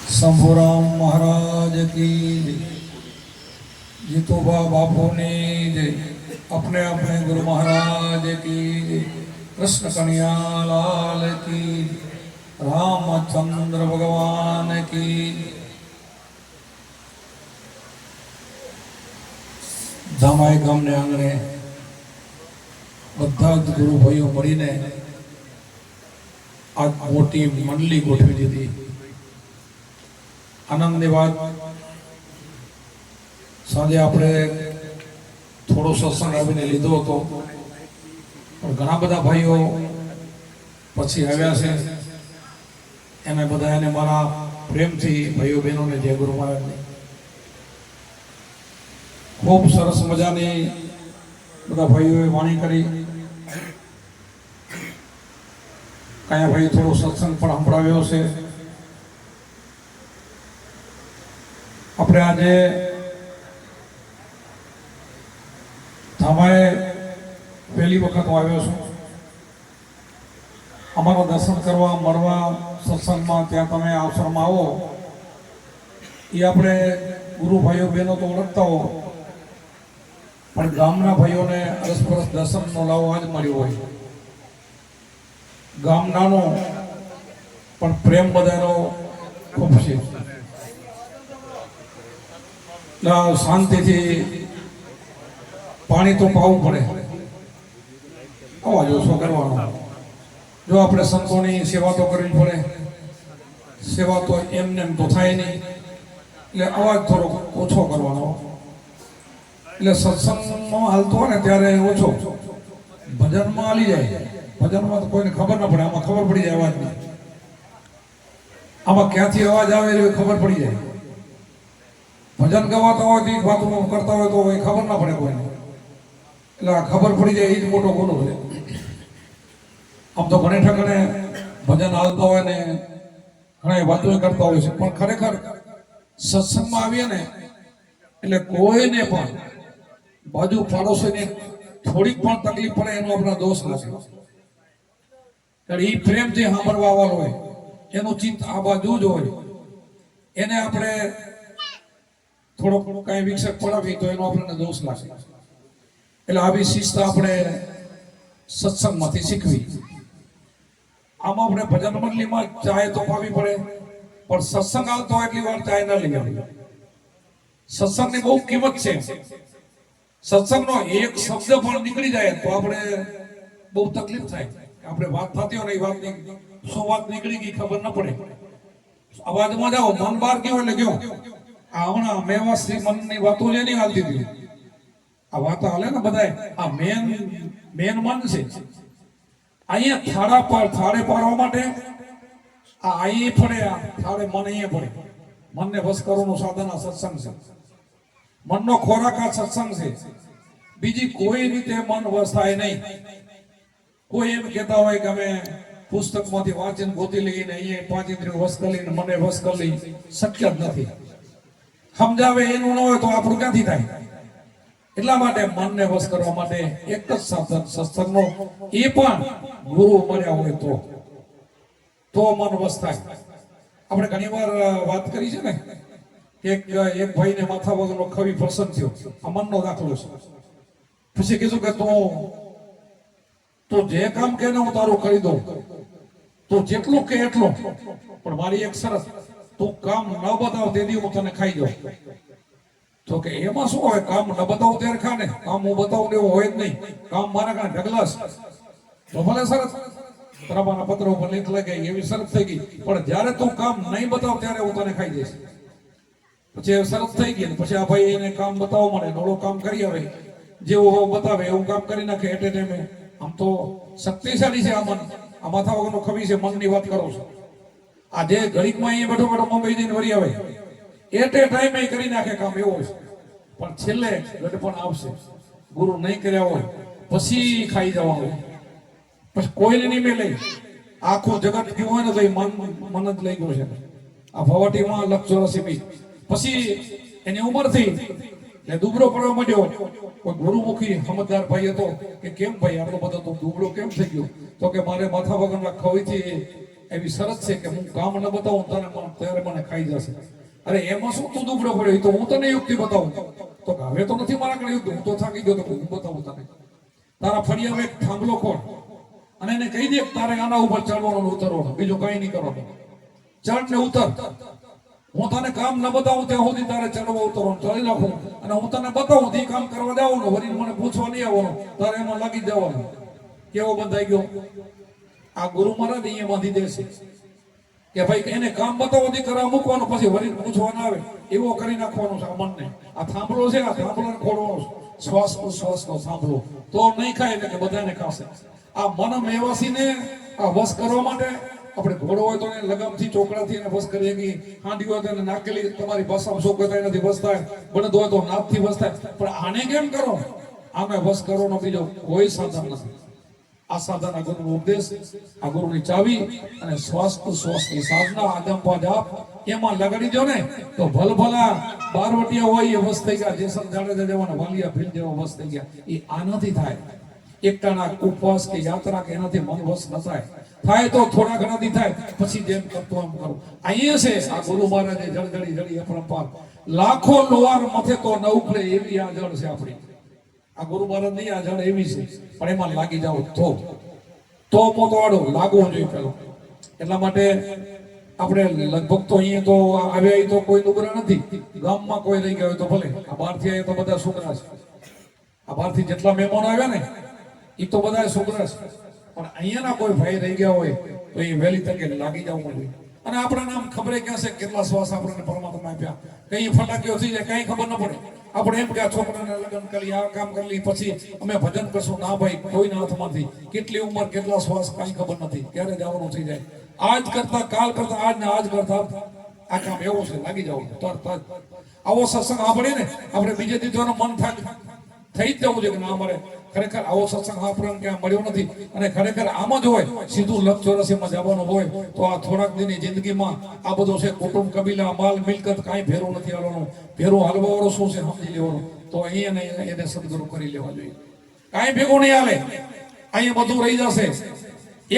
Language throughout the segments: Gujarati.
शंभुराम महाराज की जीतोबा बापू ने अपने अपने गुरु महाराज की कृष्ण कन्हैया लाल की रामचंद्र भगवान की धामाई गाम ने आंगणे बधा ज गुरु भाईओ मळीने आज मोटी मंडली गोठवी दीधी। आनंदनी बात साँजे आपणे थोड़ो सत्संग आवीने लीधो हतो पण घणा बधा भाईओ पछी आव्या छे एने बधाने मारा प्रेमथी भाईओ बहनोने जय गुरु महाराजनी। खूब सरस मजानी बधा भाईओए वाणी करी। कया भाई थोड़ो सत्संग पण संभळाव्यो छे। अपने आज धामाए पहली वखत आव्यो छुं। अमारा दर्शन करवा मळवा सत्संग में त्या तमे अवसर में आवो ये अपने गुरु भाईओ बहनों तो ओळखता हो पण गामना भाईओ ने अरसपरस दर्शन नो लावो आज मळ्यो होय। गाम नानो पण प्रेम बधानो खूब छे। शांति थी पानी तो पावू पड़े अवाज ओछो करवानो। जो आपणे संतोनी सेवा तो करवी पड़े। सेवा तो एमने एम तो थाय नहीं એટલે અવાજ થોડો ઓછો કરવાનો। એટલે સત્સંગમાં હાલતો હોય ને ત્યારે ઓછો ભજનમાં હાલી જાય। ભજનમાં તો કોઈને ખબર ન પડે। આમાં ખબર પડી જાય અવાજની। આમાં ક્યાંથી અવાજ આવે એ ખબર પડી જાય। भजन गवाता हो बात करता हो तो खबर ना पड़े कोई એટલે खबर पड़ी जाए ये मोटो गुनो है। आम तो घणे ठकणे भजन हालता हो ने घणी वातो करता हो पण खरेखर सत्संग में आवीए ने એટલે કોઈને પણ बाजू પાડોશીને થોડીક પણ તકલીફ પડે એનો આપણા દોષ નથી। ત્યારે ઈ પ્રેમથી સાંભળવા વાળો હોય એનું ચિત્ત આ બાજુ જ હોય। એને આપણે थोड़ो कई विक्षेप पड़ावी तो एनो आपने दोष लागे। એટલે આવી શિસ્ત આપણે સત્સંગમાંથી શીખવી। આમાં આપણે ભજન મંડળીમાં ચાય તો પાવી પડે પણ સત્સંગ આવતો એટલી વાર ચાય ન લઈ આવી। સત્સંગની બહુ કિંમત છે। સત્સંગનો એક શબ્દ પણ નીકળી જાય તો આપણે બહુ તકલીફ થાય। આપણે વાત થતી હોય ને એ વાતની શું વાત નીકળી ગઈ ખબર ન પડે। અવાજમાં જાઓ મન બહાર ગયો એટલે ગયો। આવણા મેવાસી મનની વાતો જે નહીં હાલતી હતી આ વાત હાલે ને બધાય આ મેન મન છે। અહીંયા થાળા પર થાળે પાડવા માટે આ અહીં પડે આ થાળે મન અહીંયા પડે। મનને વશ કરવાનું સાધન આ સત્સંગ છે। મનનો ખોરાક આ સત્સંગ છે। બીજી કોઈ રીતે મન વશ થાય નહીં। કોઈ એમ કહેતા હોય કે અમે પુસ્તકમાંથી વાંચીને ગોતી લઈને અહીંયા 5 ઇન્દ્રિયો વશ કરીને મને વશ કરી લઈ શક્ય જ નથી। સમજાવે એનું ન હોય તો આપણું ક્યાંથી થાય। એટલા માટે મનને વશ કરવા માટે એક જ સાધન સત્સંગનો એ પણ ગુરુ મળ્યા હોય તો મન વશ થાય। આપણે ઘણીવાર વાત કરી છે ને એક ભાઈને માથા વગરનો કવિ પ્રસન્ન થયો। આ મનનો દાખલો છે। પછી કીધું કે તું જે કામ કે ને હું તારું કરી દઉં તું જેટલું કે એટલું પણ મારી એક શરત तू काम न बताओ दे दी हूं तने खाई जाऊं। तो के एमा शू होय काम न बताओ त्यारे खाने काम हूं बताऊं देवो होय ज नहीं। काम मारा काने ढगलास तो भले शरत प्रमाण पत्र पर लेख लगे एवी शरत થઈ ગઈ પણ જ્યારે તું કામ નહીં બતાવ ત્યારે હું તને ખાઈ જઈશ। પછી શરત થઈ ગઈ પછી આ ભાઈ એને કામ બતાવવા મળે નોળો કામ કરી આવે જેવો બતાવે એવું કામ કરી નાખે એટ ટાઈમે। આમ તો શક્તિશાળી છે આ મન। આ માથા વગરનો ખવી છે મનની વાત કરો છો। આજે ઘડીક માં અહીંયા બેઠો બેઠો મુંબઈ જઈને વળી આવે એટે ટાઈમે કરી નાખે કામ એવો છે પણ છેલ્લે ગઢપણ આવશે ગુરુ નહીં કર્યા હોય પછી ખાઈ જવાનું। પછી કોઈને નહીં મેલે આખું જગત ગયું હોય ને તો મન જ લઈ ગયું છે। આ ભવાટીમાં 184 પછી એની ઉંમર થઈ એટલે દુબળો પડવા માંડ્યો। કોઈ ગુરુમુખી સમજદાર ભાઈ હતો કે કેમ ભાઈ આટલો બધો તું દુબળો કેમ થઈ ગયો? તો કે મારે માથા વગરના ખવીથી એવી શરત છે કે હું કામ ન બતાવું ત્યારે મને ખાઈ જશે. અરે એમાં શું તું દુબળો પડ્યો? એ તો હું તને યુક્તિ બતાવું. તો હવે તો નથી મારા કડે યુક્તિ, હું તો થાકી ગયો તો હું બતાવું તને. તારા ફળિયામાં એક થાંભલો ખોળ અને એને કહી દે તારે આના ઉપર ચડવાનું ઉતરવાનું, બીજું કઈ નહીં કરવાનું. ચડ ને ઉતર. હું તને કામ ન બતાવું ત્યાં સુધી તારે ચડવા ઉતરવાનું ચડી નાખું, અને હું તને બતાવું તે કામ કરવા જવાનું, વળી મને પૂછવા નહીં આવવાનું, તારે એમાં લાગી જવાનું. કેવો બંધાઈ ગયો? આ ગુરુ મહારાજ અહીંયા બાંધી દેશે કે ભાઈ એને કામ બતાવો તે કરવા મૂકવાનું, પછી વળી પૂછવા ના આવે એવો કરી નાખવાનું છે આ મનને. આ થાંભલો છે, આ થાંભલાને ખોલવાનો શ્વાસનો થાંભલો, તો નહીં ખાય એટલે કે બધાને ખાશે. આ મન મેવાસીને આ વશ કરવા માટે આપણે ઘોડો હોય તો એને લગામથી ચોકડાથી એને વશ કરીએ કે હાંડી હોય તો એને નાકેલી તમારી ભાષામાં શું કહેતા એનાથી વશ થાય, બળદ હોય તો નાકથી વશ થાય. પણ આને કેમ કરો? આમે વશ કરવાનો બીજો કોઈ સાધન નથી. આ સાધન આ ગુરુનો ઉપદેશ, આ ગુરુની ચાવી અને શ્વાસની સાધના આદમ જાપ એમાં લગાડી દો ને તો ભલભલા બારવટિયા હોય એ વશ થઈ ગયા, જેસલ જાડેજા જેવાના વાલિયા ભીલ જેવા વશ થઈ ગયા. એ આનાથી થાય. એકટાના ઉપવાસ કે યાત્રા કે એનાથી મન વશ ન થાય તો થોડા ઘણાથી થાય, પછી જેમ કરતો એમ કરો. અહીંયા છે આ ગુરુ મહારાજે જળજળી અપરંપાર લાખો લોહાર મથે તો ન ઉખડે એવી આ જળ છે આપણી. આ ગુરુ મહારાજ ની આ જળ એવી છે, પણ એમાં લાગી જાવ તો મોતવાડો લાગવો જોઈએ પેલો. એટલા માટે આપણે લગભગ તો અહીંયા તો આવ્યા તો કોઈ ડુંગરા નથી, ગામમાં કોઈ રહી ગયા હોય તો ભલે, આ બહારથી આવ્યા તો બધા છોકરા છે. આ બહારથી જેટલા મહેમાનો આવ્યા ને એ તો બધા છોકરા છે, પણ અહીંયાના કોઈ ભાઈ રહી ગયા હોય તો એ વહેલી તકે લાગી જવું જોઈએ. અને આપણા નામ ખબર ક્યાં છે, કેટલા શ્વાસ આપણને પરમાત્મા આપ્યા, કઈ ફટાકીઓ થઈ જાય કઈ ખબર ન પડે. આપણે એમ કે આ છોકરાને લગ્ન કરી, આ કામ કરી, પછી અમે ભજન કરશું. ના ભાઈ, કોઈના હાથમાંથી કેટલી ઉંમર કેટલા શ્વાસ કઈ ખબર નથી, ક્યારે જવાનું થઈ જાય. આજ કરતા કાલ કરતા આજ ને આજ કરતા આ કામ એવું છે, લાગી જવું તરત જ. આવો સત્સંગ સાંભળીએ ને આપણે બીજે દીધવાનું મન થાય થઈ જ જવું છે કે ના અમારે ખરેખર આવો સત્સંગ આપણને ક્યાં મળ્યો નથી. અને ખરેખર આમ જ હોય, સીધું લક્ષ ચોરસીમાં જવાનું હોય તો આ થોડાક દિનની જિંદગીમાં આ બધું છે, કુટુંબ કબીલા માલ મિલકત કાંઈ ભેરું નથી હાલવાનું. ભેરું હાલવા વાળો શું છે સમજી લેવાનું. તો અહીંયા એને સદગુરુ કરી લેવા જોઈએ. કાંઈ ભેગું નહીં હાલે, અહીંયા બધું રહી જશે.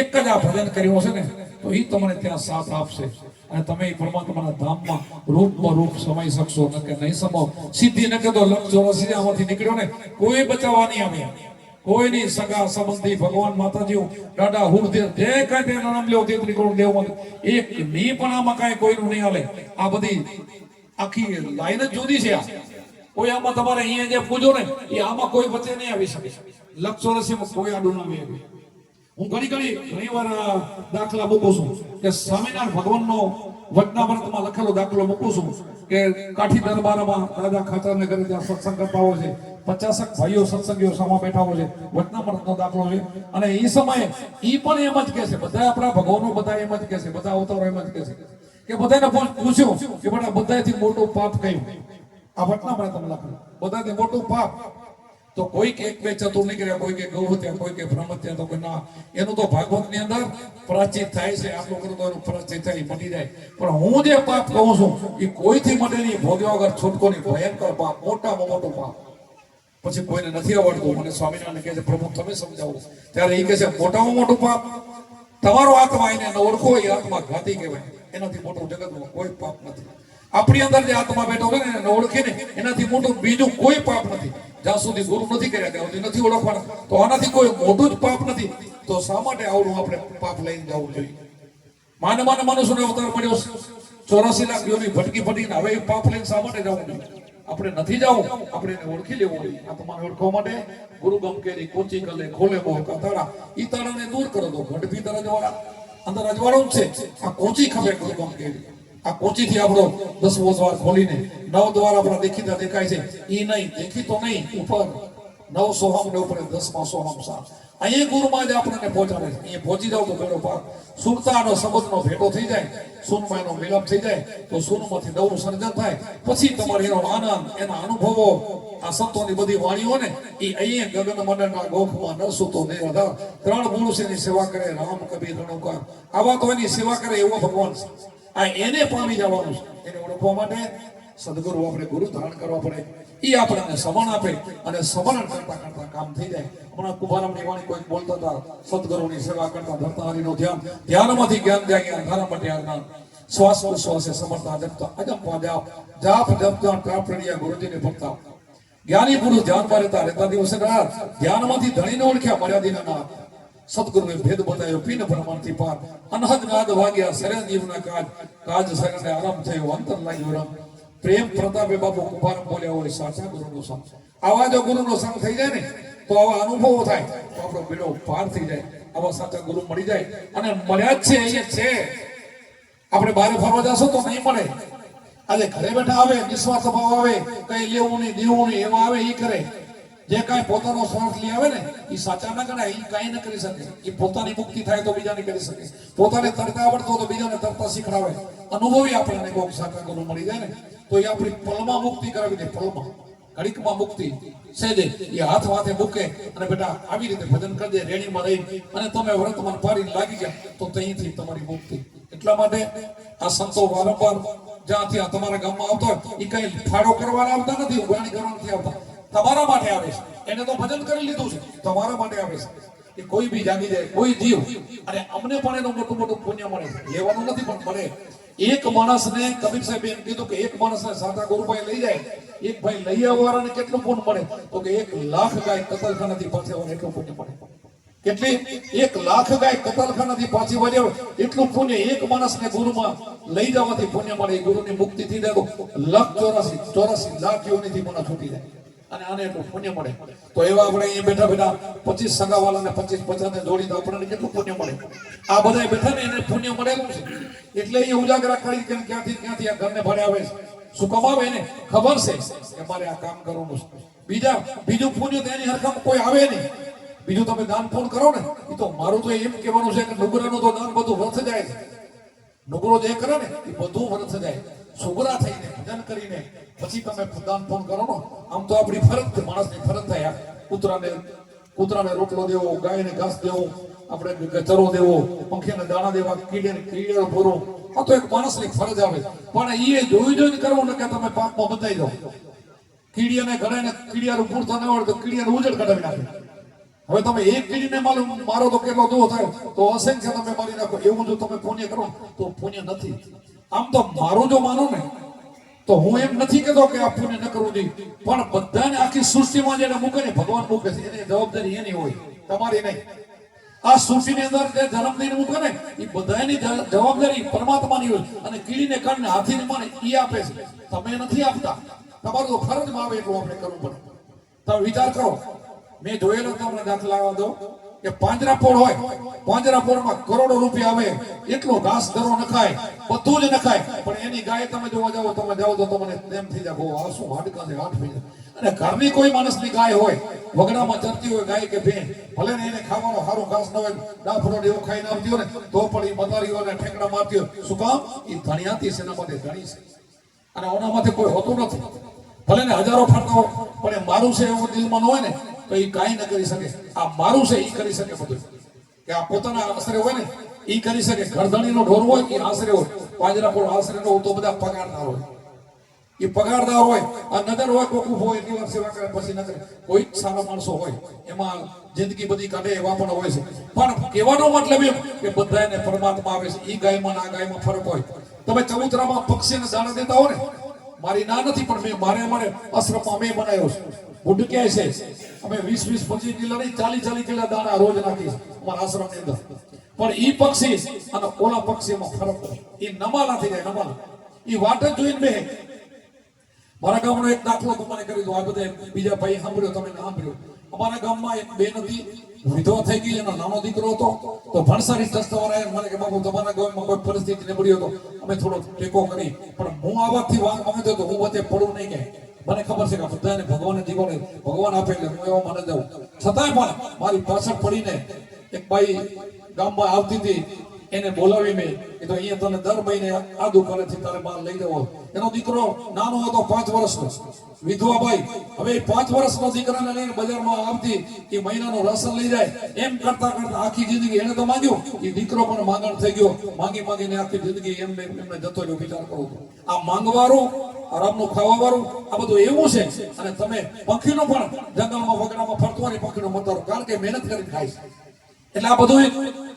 એક જ આ ભજન કર્યું હશે ને તો એ તમને ત્યાં સાથ આપશે, અને તમે પરમાત્માના ધામમાં રૂપમાં રૂપ સમાઈ શકશો. ન કે નહીં સમાવ સીધી ન કે તો લક્ષ ચોરાસી આમાંથી નીકળ્યો ને કોઈ બચાવવા નહીં આવે. કોઈની સગા સંબંધી ભગવાન માતાજી દાદા હુરદેવ જે કઈ તેના નામ લેવો તેત્રી કરોડ દેવ એક ની પણ આમાં કઈ કોઈનું નહીં હાલે. આ બધી આખી લાઈન જ જુદી છે. આ કોઈ આમાં તમારે અહીંયા જે પૂજો ને એ આમાં કોઈ વચ્ચે નહીં આવી શકે. લક્ષ ચોરાસીમાં કોઈ આડું ના આવે. હું ઘણી વાર દાખલા મૂકું છું કે સ્વામિનારાયણ ભગવાનનો વચનામૃતમાં લખેલો દાખલો મૂકું છું કે કાઠી દરબારમાં રાજા ખાચરને ઘરે ત્યાં સત્સંગ કરતા હોય છે, 50 ભાઈઓ સત્સંગીઓ સામા બેઠા હોય છે. વચનામૃતનો દાખલો છે. અને એ સમયે એ પણ એમ જ કહે છે, બધા આપણા ભગવાનો બધા એમ જ કહે છે, બધા અવતારો એમ જ કહે છે કે બધાને પૂછ્યું કે બેટા બધાથી મોટું પાપ કયું? આ વચનામૃતમાં લખેલું બધાથી મોટું પાપ તો કોઈ કે એક બે ચતુર નીકળ્યા, કોઈ કે ગૌહત્યા, કોઈ કે બ્રહ્મત્યા, તો કોઈ ના. એનું તો ભાગવત ની અંદર પ્રાચિત થાય છે. આટલું કરું તો એનું પ્રાચિત થાય, મટી જાય. પણ હું જે પાપ કહું છું એ કોઈથી મટે નહીં, ભોગ્યા વગર છૂટકો નહીં. ભયંકર પાપ, મોટામાં મોટું પાપ. પછી કોઈને નથી આવડતું. મને સ્વામિનારાયણ કહે છે પ્રભુ તમે સમજાવો. ત્યારે એ કહે છે મોટામાં મોટું પાપ તમારો આત્મા એને ઓળખો, એ આત્મા ઘાતી કહેવાય. એનાથી મોટું જગતમાં કોઈ પાપ નથી. આપણી અંદર જે આત્મા બેઠો હોય ને એને ઓળખીને એનાથી મોટું બીજું કોઈ પાપ નથી. જ્યાં સુધી ગુરુ નથી કર્યા ત્યાં સુધી નથી ઓળખવાના. તો આનાથી કોઈ મોટું જ પાપ નથી. તો શા માટે આવડું આપણે પાપ લઈને જવું જોઈએ? માને મનુષ્યનો અવતાર મળ્યો, 84 લાખ યોની ભટકીને હવે એ પાપ લઈને શા માટે જવું જોઈએ? આપણે નથી જવું, આપણે એને ઓળખી લેવું જોઈએ. આત્માને ઓળખવા માટે ગુરુ ગમ કેરી કોચી કલે ખોલે બહુ તાળા, ઈ તાળાને દૂર કરો તો ઘટ ભીતર અજવાળા અંદર અજવાળું જ છે. આ કોચી ખપે ગુરુ ગમ કેરી. આ કોચીથી આપણો 10મો દ્વાર ખોલીને 9 દ્વાર આપણા દેખીતા દેખાય છે. એ નહીં દેખીતો નહીં, ઉપર 9 સોહમ ને ઉપર 10મા સોહમ સાથ અહીંયા ગુરુમાં જ આપણને પહોંચાડે છે. અહીંયા પહોંચી જાવ તો બેડો પાર. સુરતાનો સંબંધનો ભેટો થઈ જાય, સુનમાં એનો મિલાપ થઈ જાય તો સુનમાંથી નવું સર્જન થાય. પછી તમારે એનો આનંદ, એના અનુભવો, આ સંતોની બધી વાણીઓ ને એ અહીંયા ગગન મંડળના ગોખમાં ન સૂતો નિરાધાર 3 પુરુષોની સેવા કરે રામ કબીર રણુકાર. આવા તો એની સેવા કરે એવો ભગવાન છે. આ એને પામી જવાનું છે. એને ઓળખવા માટે સદગુરુ આપણે ગુરુ ધારણ કરવા પડે, એ આપણને સમરણ આપે અને સમરણ કરતા કરતા કામ થઈ જાય. હમણાં કુંભારામની વાણી કોઈ બોલતા હતા, સદગુરુની સેવા કરતા ધરતા હરિનું ધ્યાન, ધ્યાનમાંથી જ્ઞાન જ્ઞાન ધારા માટે જ્ઞાન, શ્વાસ ઉશ્વાસે સમરતા જપતા અજંપા જાપ, જાપ જપતા પ્રાપ્તણિયા ગુરુજીને ભક્તા. જ્ઞાની પુરુષ ધ્યાનમાં રહેતા દિવસે રાત ધ્યાનમાંથી ધણીને ઓળખ્યા મર્યાદિના નાથ. સદગુરુએ ભેદ બતાવ્યો પીન પ્રમાણથી પાર, અનહદ નાદ વાગ્યા સરે જીવના કાજ, કાજ સરેને આરામ થયો અંતર લાગ્યો રમ. પ્રેમ પ્રતાપે બાપુ કુંભારામ બોલ્યા હોય સાચા ગુરુનો સંગ. આવા જો ગુરુનો સંગ થઈ જાય ને તો આવા અનુભવો થાય તો આપણો બેડો પાર થઈ જાય. આવા સાચા ગુરુ મળી જાય અને મળ્યા જ છે, અહીંયા છે. આપણે બહાર ફરવા જશો તો નહીં મળે. આજે ઘરે બેઠા આવે, નિસ્વાર્થ ભાવ આવે, કઈ લેવું નહીં દેવું નહીં એમાં આવે, એ કરે. જે કાંઈ પોતાનો સ્વાર્થ લઈ આવે ને એ સાચા ના ગણાય, એ કાંઈ ન કરી શકે. એ પોતાની મુક્તિ થાય તો બીજાને કરી શકે, પોતાને તરતા આવડતો તો બીજાને તરતા શીખડાવે. અનુભવી આપણને કોઈક સાચા ગુરુ મળી જાય ને તો એ આપણી પલમાં મુક્તિ કરાવી દે. પલમાં ઘડીકમાં મુક્તિ સેજે એ હાથ માથે મૂકે અને બેટા આવી રીતે ભજન કરી દે રેણીમાં રહી અને તમે વ્રતમાં પાડીને લાગી ગયા તો ત્યાંથી તમારી મુક્તિ. એટલા માટે આ સંતો વારંવાર જ્યાંથી તમારા ગામમાં આવતા હોય એ કઈ ફાળો કરવાના આવતા નથી, ઉઘરાણી કરવા નથી આવતા, તમારા માટે આવે છે. એને તો ભજન કરી લીધું છે, તમારા માટે આવે છે. કે કોઈ બી જાગી જાય, કોઈ જીવ, અને અમને પણ એનું મોટું મોટું પુણ્ય મળે. લેવાનું નથી પણ મળે. એક માણસને કબીર સાહેબ એમ કીધું કે એક માણસને સાચા ગુરુભાઈ લઈ જાય, એક ભાઈ લઈ આવવાને કેટલું પુણ્ય મળે? તો કે 1 લાખ ગાય કતલખાનાથી પાછી આવે એટલું પુણ્ય મળે. કેટલી? 1 લાખ ગાય કતલખાનાથી પાછી વળે એટલું પુણ્ય એક માણસને ગુરુમાં લઈ જવાથી પુણ્ય મળે. ગુરુની મુક્તિ થઈ જાય તો 1,84 લાખ યોનિથી પુનઃ છૂટી જાય અને આને એટલું પુણ્ય મળે. તો એવા આપણે અહીંયા બેઠા બેઠા 25 સગાવાલાને 25-50 ને જોડી તો આપણને કેટલું પુણ્ય મળે? આ બધા બેઠા ને એને પુણ્ય મળેલું છે એટલે એ ઉજાગરા કરી કે ક્યાંથી આ ઘરને ભાડે આવે છે. શું કમાવે એને ખબર છે કે મારે આ કામ કરવાનું છે. બીજું પુણ્ય તો એની હરખામાં કોઈ આવે નહીં. બીજું તમે દાન પૂર્ણ કરો ને એ તો મારું તો એમ કહેવાનું છે કે નુગરાનું તો દાન બધું વ્યર્થ જાય છે. નુગરો જે કરે ને એ બધું વ્યર્થ જાય. સુગરા થઈને ભજન કરીને પછી તમે દાન પૂર્ણ કરો ને આમ તો આપણી ફરજ છે, માણસની ફરજ થાય. કૂતરાને રોટલો દેવો, ગાયને ઘાસ દેવો, આપણે ચરો દેવો, પંખીને દાણા દેવા, કીડીને પૂરો, આ તો એક માણસની ફરજ આવે. પણ એ જોઈને કરવું ને કે તમે પાકમાં બતાવી દો. કીડીને ઘડાઈને કીડિયાનું પૂરતા ન હોય તો કીડિયાનું ઉજળ કઢાવી નાખે. હવે તમે એક કીડીને મારો તો કેટલો દોહ થાય? તો અસંખ્ય તમે મારી નાખો. એવું જો તમે પુણ્ય કરો તો પુણ્ય નથી. આમ તો મારું જો માનો ને તો હું એમ નથી કહેતો કે આ પુણ્ય ન કરવું જોઈએ, પણ બધાને આખી સૃષ્ટિમાં જેને મૂકે ને ભગવાન મૂકે છે, એની જવાબદારી એની હોય, તમારી નહીં. આ સૃષ્ટિની અંદર જે જન્મ દઈને મૂકે ને એ બધાની જવાબદારી પરમાત્માની હોય. અને કીડીને કારણે હાથીને મને એ આપે છે, તમે નથી આપતા. તમારું તો ફરજમાં આવે એટલું આપણે કરવું પડે. તમે વિચાર કરો, મેં જોયેલો તમને દાખલા આવવા દો કે પાંજરાપોળ હોય, પાંજરાપોળમાં કરોડો રૂપિયા આવે એટલો ઘાસ ધરો નખાય, બધું જ નખાય, પણ એની ગાય તમે જોવા જાઓ તો તમને એમ થઈ જાય આ શું હાડકા છે, હાથ થઈ જાય. અને ઘરની કોઈ માણસની ગાય હોય, વગડામાં ચરતી હોય ગાય કે ભેં, ભલે ને એને ખાવાનો સારું ઘાસ ન હોય, ડાફડો એવું ખાઈને આવતી હોય ને તો પણ એ મદારીઓને ઠેકડા મારતી હોય. શું કામ? એ ધણિયાતી છે, એના માટે ધણી છે અને ઓનામાંથી કોઈ હોતું નથી. ભલે ને હજારો ફરતા હોય પણ એ મારું છે એવું દિલમાં હોય ને તો એ કાંઈ ન કરી શકે. આ મારું છે એ કરી શકે બધું. કે આ પોતાના આશરે હોય ને એ કરી શકે. ઘરધણીનો ઢોર હોય એ આશરે હોય, પાંજરાપોળ આશરે ન હોય તો બધા પગારદાર હોય. એ પગારદાર હોય, આ નજર હોય કોકું હોય એટલી વાર સેવા કરે પછી ન કરે. કોઈ સારા માણસો હોય એમાં જિંદગી બધી કાઢે એવા પણ હોય છે. પણ કહેવાનો મતલબ એમ કે બધાને પરમાત્મા આવે છે. એ ગાયમાં આ ગાયમાં ફરક હોય. તમે ચબૂતરામાં પક્ષીને દાણા દેતા હો ને, મારી ના નથી પણ મારે આશ્રમમાં મેં બનાવ્યો છે. બુડ ક્યાંય છે, અમે 20-25 કિલો નહીં 40 કિલો દાણા રોજ નાખીએ અમારા આશ્રમની અંદર. પણ ઈ પક્ષી અને ઓલા પક્ષીમાં ફરક હોય. એ નમાલા થઈ જાય, નમાલા. એ વાટ જ જોઈને બે. મારા ગામનો એક દાખલો તમારે કરી દો. આ બધા બીજા ભાઈ સાંભળ્યો, તમે સાંભળ્યો. અમારા ગામમાં એક બેન હતી, વિધવા થઈ ગઈ, એનો નાનો દીકરો હતો. તો ભણસારી ટ્રસ્ટવાળાએ મને કે બાપુ તમારા ગામમાં કોઈ પરિસ્થિતિ નબળી હતો, અમે થોડો ટેકો કરી. પણ હું આ વાતથી વાંક માંગતો તો હું વચ્ચે પડું નહીં કે મને ખબર છે કે બધાને ભગવાને જીવન ભગવાન આપે એટલે હું એવો મને જાઉં. છતાંય પણ મારી પાછળ પડીને એક બાઈ ગામમાં આવતી હતી, એને બોલાવી મેં કે તો અહીંયા તને દર મહિને આ દુકાનેથી તારે બહાર લઈ જવો. એનો દીકરો નાનો હતો, 5 વર્ષનો, વિધવા બાઈ. હવે 5 વર્ષનો દીકરાને લઈને બજારમાં આવતી, એ મહિનાનું રાશન લઈ જાય. એમ કરતા કરતા આખી જિંદગી એને તો માંગ્યું, એ દીકરો પણ માંગણ થઈ ગયો. માંગીને આખી જિંદગી એમને જતો રહ્યો. વિચાર કરો, આ માંગવારું આરામનું ખાવા વાળું આ બધું એવું છે. અને તમે પંખીનો પણ જંગલમાં વગડામાં ફરતો હોય પંખીનો મતારો, કારણ કે મહેનત કરીને ખાય છે. એટલે આ બધું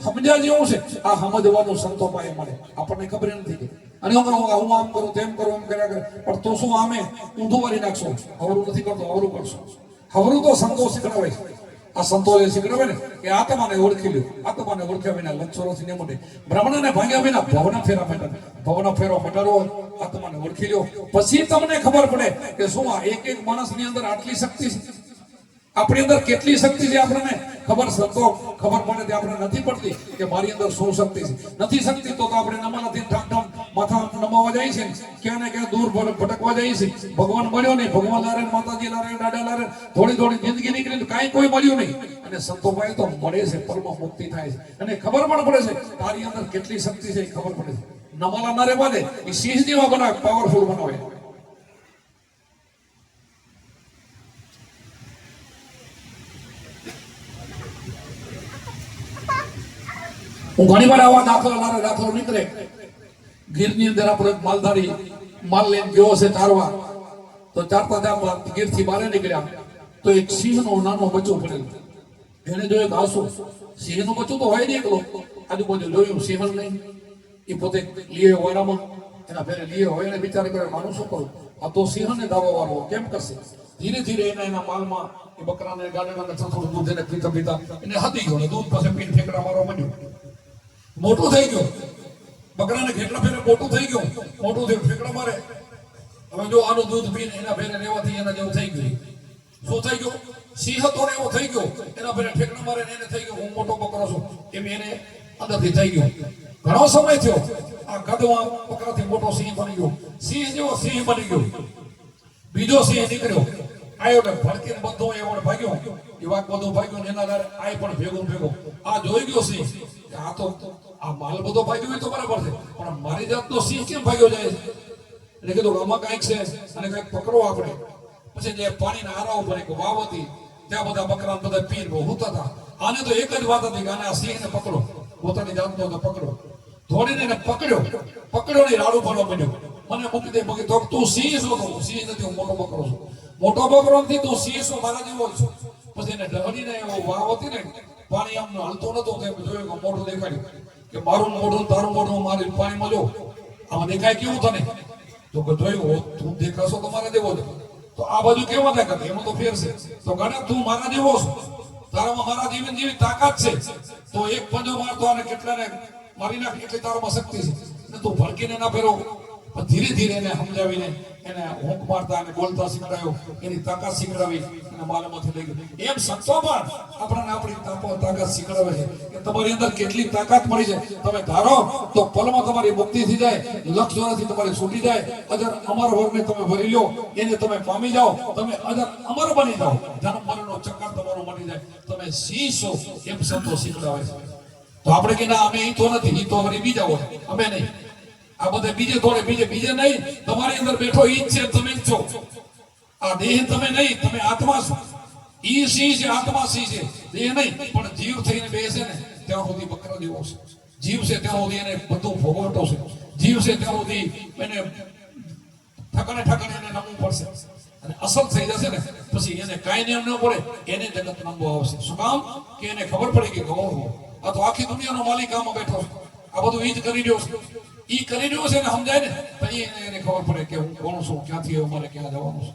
સમજ્યા જેવું છે. આ સમજવાનું સંતો પાસે મળે, આપણને ખબર નથી. અને હું આમ કરું તેમ કરું એમ કર્યા કરે, પણ તો શું આમે ઊંધું વાળી નાખશો, હવરું નથી કરતો, હવરું કરશો. હવરું તો સંતો શીખડાવે છે. આ સંતો એ શીખડાવે ને કે આત્માને ઓળખી લ્યો, આત્માને ઓળખ્યા વિના લક્ષણોથી ને મોટે બ્રાહ્મણને ભાગ્યા વિના ભવના ફેરા મટાડે, ભવના ફેરો મટાડવો, આત્માને ઓળખી લ્યો, પછી તમને ખબર પડે કે શું આ એક એક માણસની અંદર આટલી શક્તિ છે, આપણી અંદર કેટલી શક્તિ છે. આપણને ખબર સંતો ખબર પડે તે આપણે નથી પડતી કે મારી અંદર શું શક્તિ છે. નથી શક્તિ તો આપણે નમાનાથી ઠામ ઠામ માથા નમાવા જાય છે, ક્યાં ને ક્યાં દૂર ભટકવા જાય છે. ભગવાન મળ્યો નહીં, ભગવાન લારે, માતાજી લારે, દાદા લારે થોડી થોડી જિંદગી નીકળી, કાંઈ કોઈ મળ્યું નહીં. અને સંતો ભાઈ તો મળે છે, પરમ મુક્તિ થાય છે. અને ખબર પણ પડે છે તારી અંદર કેટલી શક્તિ છે, એ ખબર પડે છે. નમાલા ના રહેવા દે, એ સિંહ જેવા બનાવે, પાવરફુલ બનાવે. હું ઘણી વાર આવા દાખલો નીકળે. ગીરની અંદર આપણો એક માલધારી માલ લઈને ગયો છે ચારવા, તો ચારતા ગીર થી બહાર નીકળ્યા તો એક સિંહનું નાનું બચ્ચું પડેલું. એને જોયું ઘાસું, સિંહનું બચ્ચું તો હોય નહીં એકલો, આજુબાજુ જોયું સિંહ નહીં. એ પોતે લીએ વાળામાં એના ફેરે લીએ હોય એને વિચાર કરે માનું શું કરું, આ તો સિંહને દાવો વાળો કેમ કરશે. ધીરે ધીરે એના માલમાં એ બકરાને ગાડીમાં થોડું દૂધ એને પીતા એને હતી ગયો, દૂધ પાસે પીને ઠેકડા મારવા માંડ્યું. મોટું થઈ ગયું, બકરાને કેટલા ફેરે મોટું થઈ ગયું, મોટું થયું ઠેકડા મારે. હવે જો આનું દૂધ પીને એના ફેરે રહેવાથી એના જેવું થઈ ગયું. શું થઈ ગયું? સિંહ તો એવો થઈ ગયો, એના ફેરે ઠેકડા મારે એને થઈ ગયું હું મોટો બકરો છું એમ એને અંદરથી થઈ ગયું. ઘણો સમય થયો, આ ગધવા બકરાથી મોટો સિંહ બની ગયો, સિંહ જેવો સિંહ બની ગયો. બીજો સિંહ નીકળ્યો, આયો ને ભડકીને બધો એવો ભાગ્યો, એ વાઘ બધો ભાગ્યો ને એના લારે આ પણ ભેગો. આ જોઈ ગયો સિંહ, આ તો આ માલ બધો ભાગ્યો હોય તો બરાબર છે, પણ મારી જાતનો સિંહ કેમ ભાગ્યો જાય છે? એટલે કીધું આમાં કાંઈક છે અને કાંઈક પકડો આપણે. પછી જે પાણીના આરાઓ પર એક વાવ હતી, ત્યાં બધા બકરા બધા પીર હોતા હતા. આને તો એક જ વાત હતી કે આને આ સિંહને પકડો, પોતાની જાતનો તો પકડો. ધોડીને એને પકડ્યો ને રાડું પાડવા માંડ્યો. મને મૂકી દે, મૂકી તો તું સિંહ છો, તો સિંહ નથી, હું મોટો બકરો છું. મોટો બકરો નથી, તું સિંહ છો, મારા જેવો છું. પછી એને ઢળીને એવો વાવ હતી ને, પાણી આમ હલતો નતો, જોયું કે મોઢું દેખાડ્યું કે મારું મોઢું તારું મોઢું મારી પાણીમાં જો આમાં દેખાય કેવું તને? તો કે જોયું તું દેખાશો તો મારા જેવો છે. તો આ બાજુ કેવા દેખાય એમાં તો ફેર છે. તો ગણે તું મારા જેવો છો, તારામાં મારા જીવન જેવી તાકાત છે, તો એક પંજો મારતો અને કેટલાને મારી નાખ એટલી તારામાં શક્તિ છે. ને તું ભડકીને ના ફેરો. ધીરે ધીરે એને સમજાવીને એને હોંક મારતા અને બોલતા શીખડાયો, એની તાકાત શીખડાવી અને માલમાંથી લઈ ગયો. એમ સંતો પણ આપણને આપણી તાકાત શીખડાવે છે કે તમારી અંદર કેટલી તાકાત મળી છે. તમે ધારો તો પલમાં તમારી મુક્તિ થઈ જાય, લક્ષ જોરાથી તમારી છૂટી જાય, અજર અમર વર્ગને તમે ભરી લો, એને તમે પામી જાઓ, તમે અજર અમર બની જાઓ, જન્મ મરણનો ચક્કર તમારો મળી જાય, તમે શીશો. એમ સંતો શીખડાવે છે. તો આપણે કે ના અમે ઈ તો નથી, ઈ તો અમારી બીજા હોય, અમે નહીં. આ બધા બીજે થોડે બીજે નહીં, તમારી અંદર બેઠો ઈ જ છે, તમે જ છો. આ દેહ તમે નહીં, તમે આત્મા છો. ઈ સિંહ છે, આત્મા સિંહ છે, દેહ નહીં. પણ જીવ થઈને બેસે ને ત્યાં સુધી બકરા જેવો છે. જીવ છે ત્યાં સુધી એને બધું ભોગવટો છે. જીવ છે ત્યાં સુધી એને ઠકાણે એને નમવું પડશે. અને અસલ થઈ જશે ને પછી એને કાંઈ નિયમ ન પડે, એને જગત નમવું આવશે. શું કામ? કે એને ખબર પડી કે ગૌરવ આ તો આખી દુનિયાનો માલિક આમાં બેઠો છે, આ બધું ઈ જ કરી રહ્યો છે. ઈ કરી રહ્યો છે ને સમજાય ને પછી એને ખબર પડે કે હું કોણ છું, ક્યાંથી અમારે ક્યાં જવાનું છે.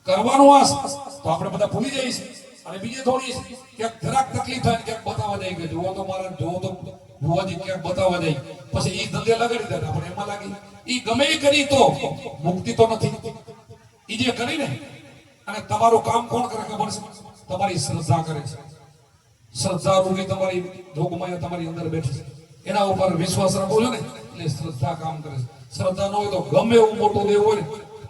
કરવાનું આ તો આપણે બધા ભૂલી જઈએ છીએ. અને બીજે થોડી ક્યાંક જરાક તકલીફ થાય ક્યાંક બતાવવા જાય કે જુઓ તો મારા જુઓ તો ભુવાજી ક્યાંક બતાવવા જાય, પછી ઈ ધંધે લગાડી દે આપણે એમાં લાગી. ઈ ગમે એ કરી તો મુક્તિ તો નથી. ઈ જે કરી ને, અને તમારું કામ કોણ કરે ખબર છે? તમારી શ્રદ્ધા કરે છે. શ્રદ્ધા રૂપી તમારી જોગમાયા તમારી અંદર બેઠી છે, એના ઉપર વિશ્વાસ રાખો છો ને એટલે શ્રદ્ધા કામ કરે છે. શ્રદ્ધા ન હોય તો ગમે એવું મોટું દેવ હોય ને,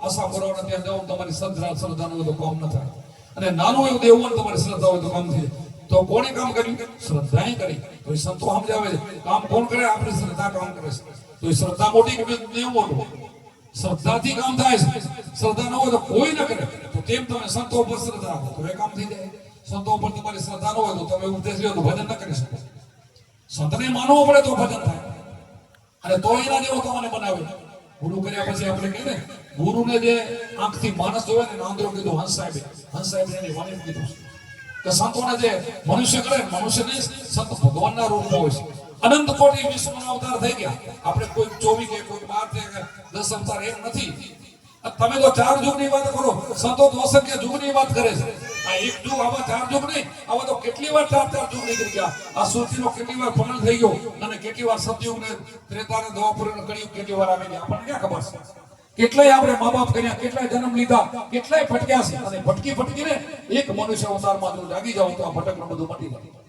આશા પુરાવના ત્યાં જાઓ તમારી શ્રદ્ધા ન હોય તો કામ ન થાય. અને નાનું એવું દેવ હોય તમારી શ્રદ્ધા હોય તો કામ થાય. તો કોણે કામ કર્યું? શ્રદ્ધાએ કરી. તો એ સંતો સમજાવે છે કામ કોણ કરે? આપણી શ્રદ્ધા કામ કરે છે. તો એ શ્રદ્ધા મોટી કે દેવ મોટું? શ્રદ્ધાથી કામ થાય છે. શ્રદ્ધા ન હોય તો કોઈ ન કરે. તો તેમ તમે સંતો ઉપર શ્રદ્ધા રાખો તો એ કામ થઈ જાય. સંતો ઉપર તમારી શ્રદ્ધા ન હોય તો તમે ઉપદેશ લો તો ભજન ન કરી શકો. સંતને માનવો પડે તો ભજન થાય. અને તો એના જેવો તમને બનાવે. ગુરુ કર્યા પછી આપણે કહીએ ને ગુરુને જે આંખથી માણસ જોવે ને આંધળો કીધું હંસ સાહેબે એની વાણી કીધું કે સંતોને જે મનુષ્ય કરે મનુષ્યને સંત ભગવાનના રૂપમાં હોય છે અનંત કોટી વિશ્વના અવતાર થઈ ગયા આપણે કોઈ 24 કે કોઈ 12 કે 10 અવતાર એમ નથી તમે તો 4 યુગની વાત કરો સંતો તો અસંખ્ય યુગની વાત કરે છે આ એક યુગ આવા 4 યુગ નહીં આવા તો કેટલી વાર 4 યુગ નીકળી ગયા આ સૃષ્ટિનો કેટલી વાર ફનન થઈ ગયો અને કેટલી વાર સતયુગ ને ત્રેતા ને દ્વાપર ને કળિયુગ કેટલી વાર આવી ગયા આપણને ક્યાં ખબર છે કેટલાય આપણે મા બાપ કર્યા કેટલાય જન્મ લીધા કેટલાય ભટક્યા છે અને ભટકીને એક મનુષ્ય અવતારમાં જો જાગી જાવ તો આ ભટકનું બધું મટી જાય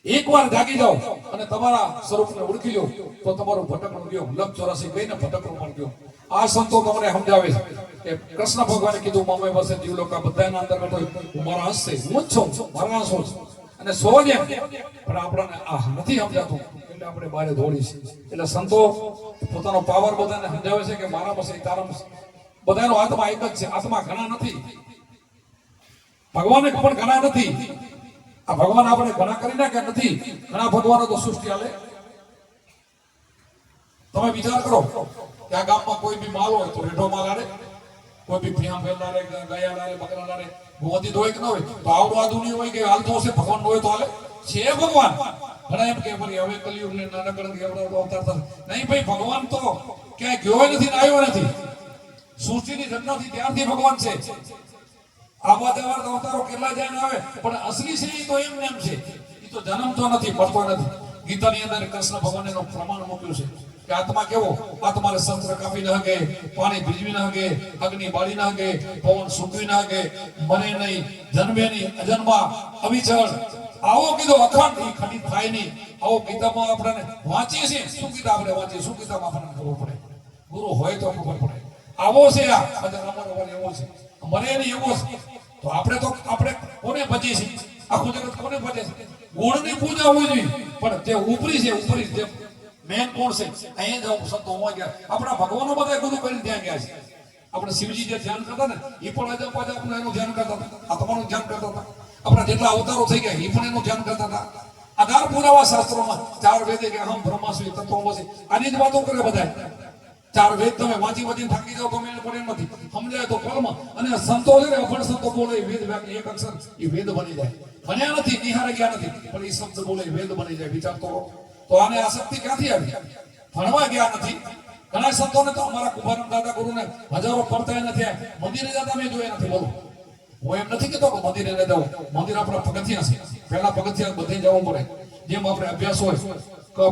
એકવાર જાગી જાઓ અને તમારા સ્વરૂપને ઓળખી લો તો તમારું ભટકણું ગયો લગ 84 કહીને ભટકણું પણ ગયો આ સંતો તમને સમજાવે છે કે કૃષ્ણ ભગવાને કીધું મમે વસે જીવ લોકો બધાના અંદર બેઠો હું મારા હંસ છે હું જ છું મારા હંસ છું અને સો જ પણ આપણને આ નથી સમજાતું એટલે આપણે બહાર દોડી છે એટલે સંતો પોતાનો પાવર બધાને સમજાવે છે કે મારા પાસે તારા બધાનો આત્મા એક જ છે આત્મા ઘણા નથી ભગવાને પણ ઘણા નથી આ ભગવાન આપણે ઘણા કરી નાખ્યા નથી ઘણા ભગવાનો તો સૃષ્ટિ હાલે તમે વિચાર કરો કે આ ગામમાં કોઈ બી માલ હોય તો રેઢો માલ આલે કોઈ બી ભિયા ફેરનારે ગયા લારે બકરા લારે ગોદી દોય કે ન હોય તો આવડો આ દુનિયા હોય કે હાલતો હશે ભગવાન હોય તો હાલે છે ભગવાન ઘણા એમ કે ભાઈ હવે કલિયુગ ને નાનકડો એવડો અવતાર થશે નહીં ભાઈ ભગવાન તો ક્યાંય ગયો નથી ને આવ્યો નથી સૃષ્ટિની રચનાથી ત્યારથી ભગવાન છે આવા દેવા અવતારો કેટલા જાય આવે પણ અસલી છે એ તો એમ છે એ તો જન્મતો નથી પડતો નથી ગીતાની અંદર કૃષ્ણ ભગવાન એનું પ્રમાણ મૂક્યું છે કે આત્મા કેવો આત્માને શસ્ત્ર કાપી ન હકે પાણી ભીજવી ન હકે અગ્નિ બાળી ન હકે પવન સૂકવી ન હકે મરે નહીં જન્મે નહીં અજન્મા અવિચળ આવો કીધો અખંડ એ ખંડિત થાય નહીં આવો ગીતામાં આપણે વાંચીએ છીએ શું ગીતા આપણે વાંચીએ શું ગીતામાં આપણને ખબર પડે ગુરુ હોય તો ખબર પડે આવો છે આ અજર એવો છે મરે નહીં એવો છે તો આપણે કોને ભજીએ છીએ આખું જગત કોને ભજે છે ગુણની પૂજા હોવી જોઈએ પણ જે ઉપરી જે મેન કોણ છે અહીંયા જ સંતો હોવા ગયા આપણા ભગવાનો બધા ગુરુ કરીને ત્યાં ગયા છે આપણે શિવજી જે ધ્યાન કરતા ને એ પણ અજંપા આપણે એનું ધ્યાન કરતા હતા આત્માનું ધ્યાન કરતા હતા આપણા જેટલા અવતારો થઈ ગયા એ પણ એનું ધ્યાન કરતા હતા આધાર પુરાવા શાસ્ત્રોમાં 4 વેદે કે અહમ બ્રહ્માસ્મિ તત્વમસી આની જ વાતો કરે બધા 4 વેદ તમે વાંચી થાકી જાવ તો મેં પડે નથી સમજાય તો ફળમાં અને સંતો છે ને અભણ સંતો બોલે વેદ વાક્ય એક અક્ષર એ વેદ બની જાય ભણ્યા નથી નિહારે ગયા નથી પણ એ શબ્દ બોલે વેદ બની જાય વિચાર તો આને આ શક્તિ ક્યાંથી આવી ભણવા ગયા નથી ઘણા સંતોને તો અમારા કુંભારામ દાદા ગુરુને હજારો પડતા નથી મંદિરે જતા મેં જોયા નથી બોલો હું એમ નથી કહેતો કે મંદિરે ન જાવ મંદિર આપણા પગથિયા છે પહેલા પગથિયા બધે જવું પડે જેમ આપણે અભ્યાસ હોય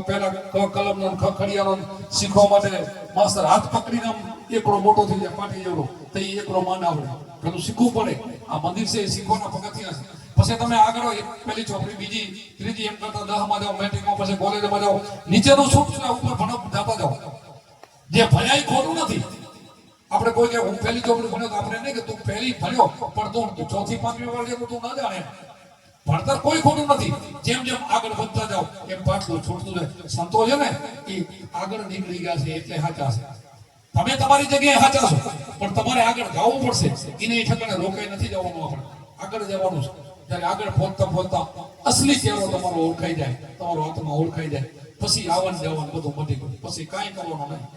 પહેલા કલમ નો ખખડિયાનો શીખવા માટે માસ્ટર હાથ પકડીને એકડો મોટો થઈ જાય પાટી જેવડો તો એ એકડો માન આવડે પેલું શીખવું પડે આ મંદિર છે એ શીખવાના પગથિયા છે પછી તમે આગળ પેલી ચોપડી બીજી ત્રીજી એમ કરતા 10 માં જાઓ મેટ્રિકમાં પછી કોલેજમાં જાઓ નીચેનું છૂટ ઉપર ભણો જતા જાઓ જે ભણ્યા ખોટું નથી આપણે કોઈ કે હું પહેલી ચોપડી ભણ્યો તો આપણે નહીં કે તું પહેલી ભણ્યો પણ તું ચોથી પાંચમી વાર તું ન જાણે ભણતર કોઈ ખોટું નથી જેમ જેમ આગળ વધતા જાઓ એમ પાછું છૂટતું જાય સંતો છે ને એ આગળ નીકળી ગયા છે એટલે સાચા છે તમે તમારી જગ્યાએ સાચા છો પણ તમારે આગળ જવું પડશે એને ઠેકાણે રોકાઈ નથી જવાનું આપણે આગળ જવાનું છે ત્યારે આગળ પહોંચતા અસલી ચહેરો તમારો ઓળખાઈ જાય તમારો આત્મા ઓળખાઈ જાય પછી આવન જવાનું બધું મટી ગયું પછી કાંઈ કરવાનું નહીં